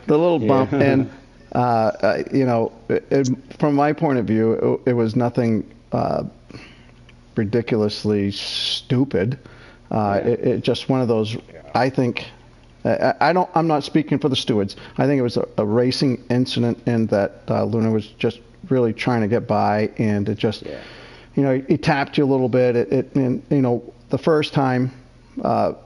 the little bump, and from my point of view, it was nothing ridiculously stupid. It just one of those. I think. I'm not speaking for the stewards. I think it was a racing incident in that Luna was just really trying to get by, and it just, it tapped you a little bit. And the first time, not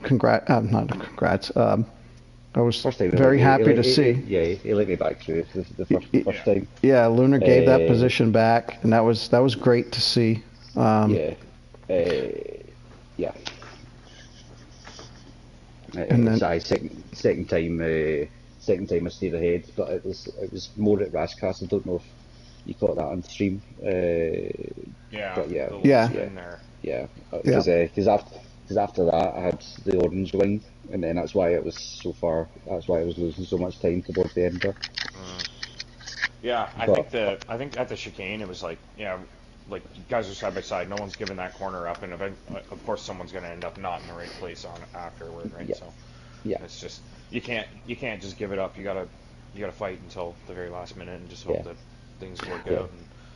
congrats. I was very happy to see. He let me back through the first time. Yeah, Luna gave that position back, and that was great to see. Yeah. And then second time I stayed ahead, but it was more at Rashcast. I don't know if you caught that on stream. Because after that I had the orange wing, and then that's why it was so far. That's why I was losing so much time towards the end there. I think at the chicane it was like like you guys are side by side. No one's giving that corner up, and of course someone's going to end up not in the right place on afterward, right? Yeah. So yeah, it's just you can't just give it up. You gotta fight until the very last minute and just hope that things work out.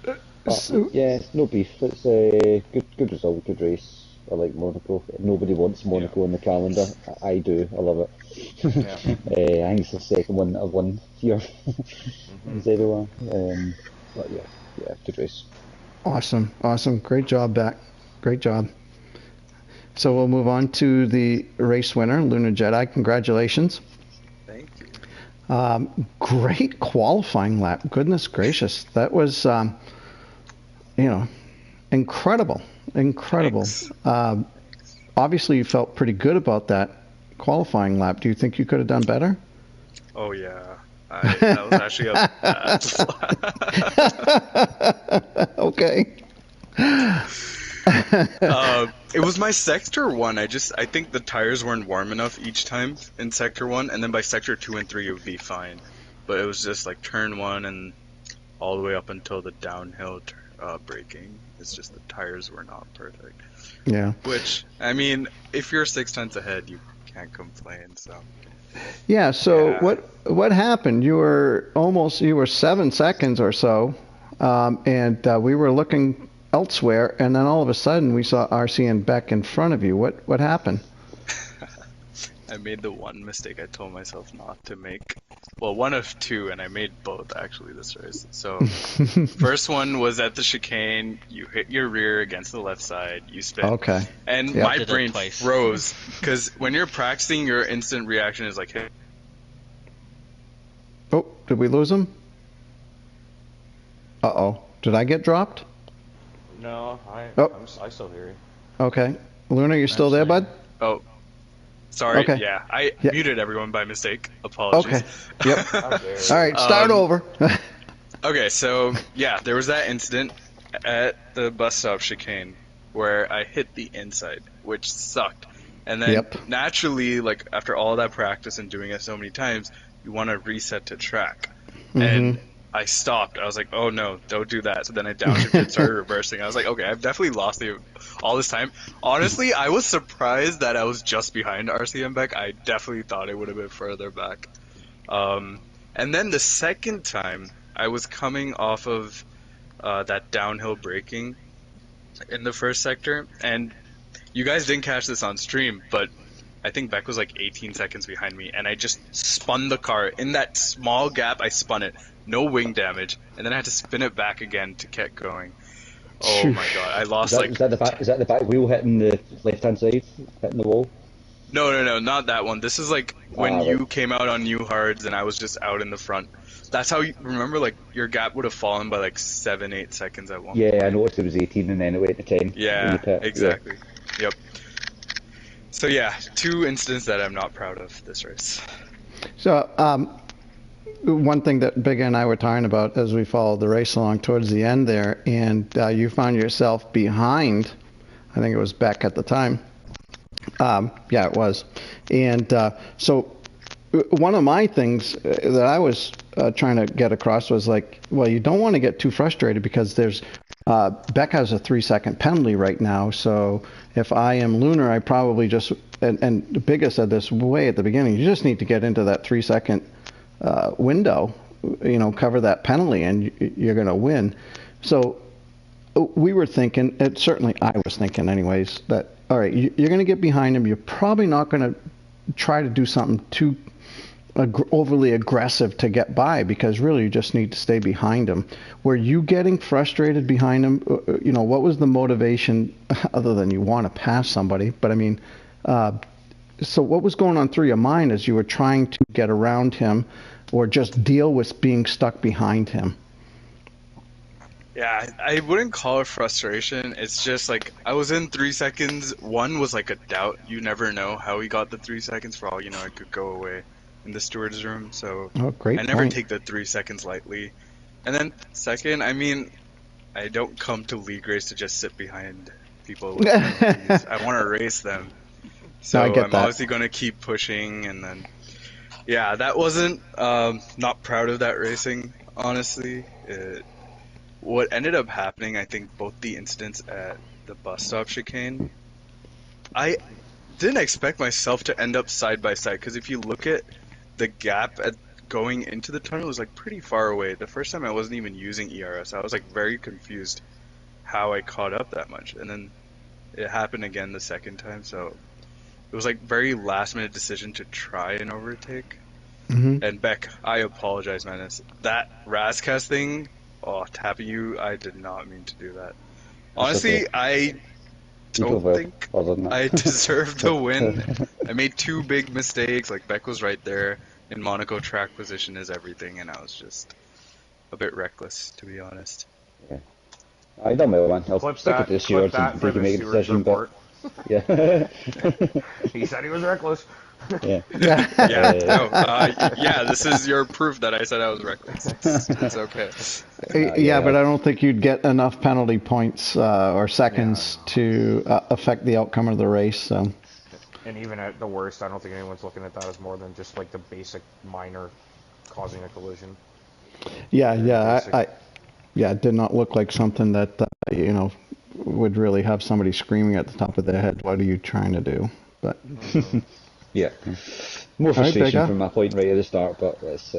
And... no beef. It's a good result, good race. I like Monaco. Nobody wants Monaco in the calendar. I do. I love it. I think it's the second one that I've won here in Zero. But yeah, good race. Awesome. Great job, Beck. Great job. So we'll move on to the race winner, Luna Jedi. Congratulations. Thank you. Great qualifying lap. Goodness gracious. That was, incredible. Obviously, you felt pretty good about that qualifying lap. Do you think you could have done better? Oh, yeah. That was actually a Okay. It was my sector 1. I think the tires weren't warm enough each time in sector 1, and then by sector 2 and 3 it would be fine. But it was just like turn 1 and all the way up until the downhill braking. It's just the tires were not perfect. Yeah. Which, I mean, if you're 6 tenths ahead, you can't complain. So. Yeah. So what happened? You were 7 seconds or so, and we were looking elsewhere, and then all of a sudden we saw RC and Beck in front of you. What happened? I made the one mistake I told myself not to make. Well, one of two, and I made both actually this race. So, first one was at the chicane. You hit your rear against the left side. You spin. Okay. And my brain froze because when you're practicing, your instant reaction is like, "Hey." Oh, did we lose him? Uh-oh. Did I get dropped? No, I still hear you. Okay. Luna, you still there, bud? Oh. Sorry, okay. Yeah, I muted everyone by mistake. Apologies. Okay, yep. All right, start over. Okay, so, there was that incident at the bus stop chicane where I hit the inside, which sucked. And then, naturally, like, after all that practice and doing it so many times, you want to reset to track. Mm-hmm. And I stopped. I was like, oh, no, don't do that. So then I downshifted, started reversing. I was like, okay, I've definitely lost all this time. Honestly, I was surprised that I was just behind RCM Beck. I definitely thought it would have been further back. And then the second time, I was coming off of that downhill braking in the first sector. And you guys didn't catch this on stream, but I think Beck was like 18 seconds behind me. And I just spun the car. In that small gap, I spun it. No wing damage. And then I had to spin it back again to get going. Oh my god, I lost is that the back wheel hitting the left-hand side, hitting the wall? No, not that one. This is like when you came out on new hards and I was just out in the front. That's how remember, like, your gap would have fallen by like 7-8 seconds at one point. Yeah, I noticed it was 18 and then it went to 10. Yeah, exactly. Yeah. Yep. So 2 incidents that I'm not proud of this race. So, one thing that Big and I were talking about as we followed the race along towards the end there, and you found yourself behind, I think it was Beck at the time. It was. And so one of my things that I was trying to get across was like, well, you don't want to get too frustrated because there's Beck has a 3-second penalty right now. So if I am Lunar, I probably just, and Big said this way at the beginning, you just need to get into that 3-second window, cover that penalty, and you're going to win. So we were thinking, certainly I was thinking anyways, that, all right, you're going to get behind him. You're probably not going to try to do something too overly aggressive to get by, because really you just need to stay behind him. Were you getting frustrated behind him? You know, what was the motivation other than you want to pass somebody? But I mean, so what was going on through your mind as you were trying to get around him or just deal with being stuck behind him? Yeah, I wouldn't call it frustration. It's just like I was in 3 seconds. One was like a doubt. You never know how he got the 3 seconds. For all you know, I could go away in the steward's room. So great I never point. take the 3 seconds lightly. And then second, I mean, I don't come to League Race to just sit behind people with penalties. I want to race them. So I get I'm that. obviously going to keep pushing. And then, yeah, that wasn't, not proud of that racing, honestly. What ended up happening, I think both the incidents at the bus stop chicane, I didn't expect myself to end up side by side, because if you look at the gap at going into the tunnel, it was like pretty far away. The first time I wasn't even using ERS. I was like very confused how I caught up that much. And then it happened again the second time, so it was like very last minute decision to try and overtake. Mm-hmm. And Beck, I apologize, man. That Razcast thing, tapping you, I did not mean to do that. Honestly, okay. I don't think I deserved the win. I made 2 big mistakes. Like, Beck was right there. In Monaco, track position is everything, and I was just a bit reckless, to be honest. Yeah. I don't know, man. I'll Clip stick that, it to the stewards and they can make a decision, but yeah. He said he was reckless. Yeah. Yeah, this is your proof that I said I was reckless. It's okay. Yeah, but I don't think you'd get enough penalty points or seconds to affect the outcome of the race. So. And even at the worst, I don't think anyone's looking at that as more than just like the basic minor causing a collision. Yeah, it did not look like something that you know, would really have somebody screaming at the top of their head, "What are you trying to do?" But yeah, more frustration right, from my point right at the start, but it's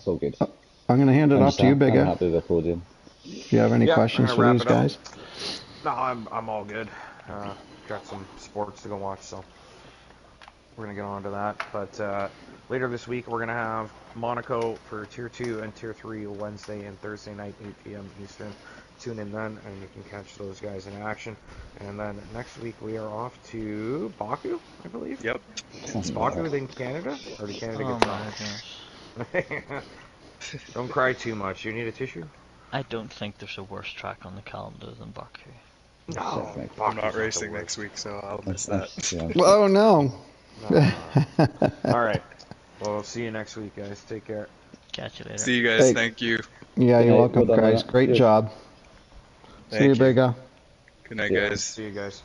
all good. I'm going to hand it off to you, Bigger. I'm happy with the podium. Do you have any questions for these guys? No, I'm all good. Got some sports to go watch, so we're going to get on to that. But later this week, we're going to have Monaco for Tier 2 and Tier 3 Wednesday and Thursday night, 8 p.m. Eastern. Tune in then, and you can catch those guys in action. And then next week, we are off to Baku, I believe. Yep. Is Baku in Canada? Or did Canada get dropped? Don't cry too much. You need a tissue? I don't think there's a worse track on the calendar than Baku. No, I'm not racing next week, so I'll miss that. Yeah. Oh, no. All right. Well, we'll see you next week, guys. Take care. Catch you later. See you guys. Hey. Thank you. Yeah, you're welcome, well done, guys. man. Great job. See you, Bigger. Good night, guys. See you guys.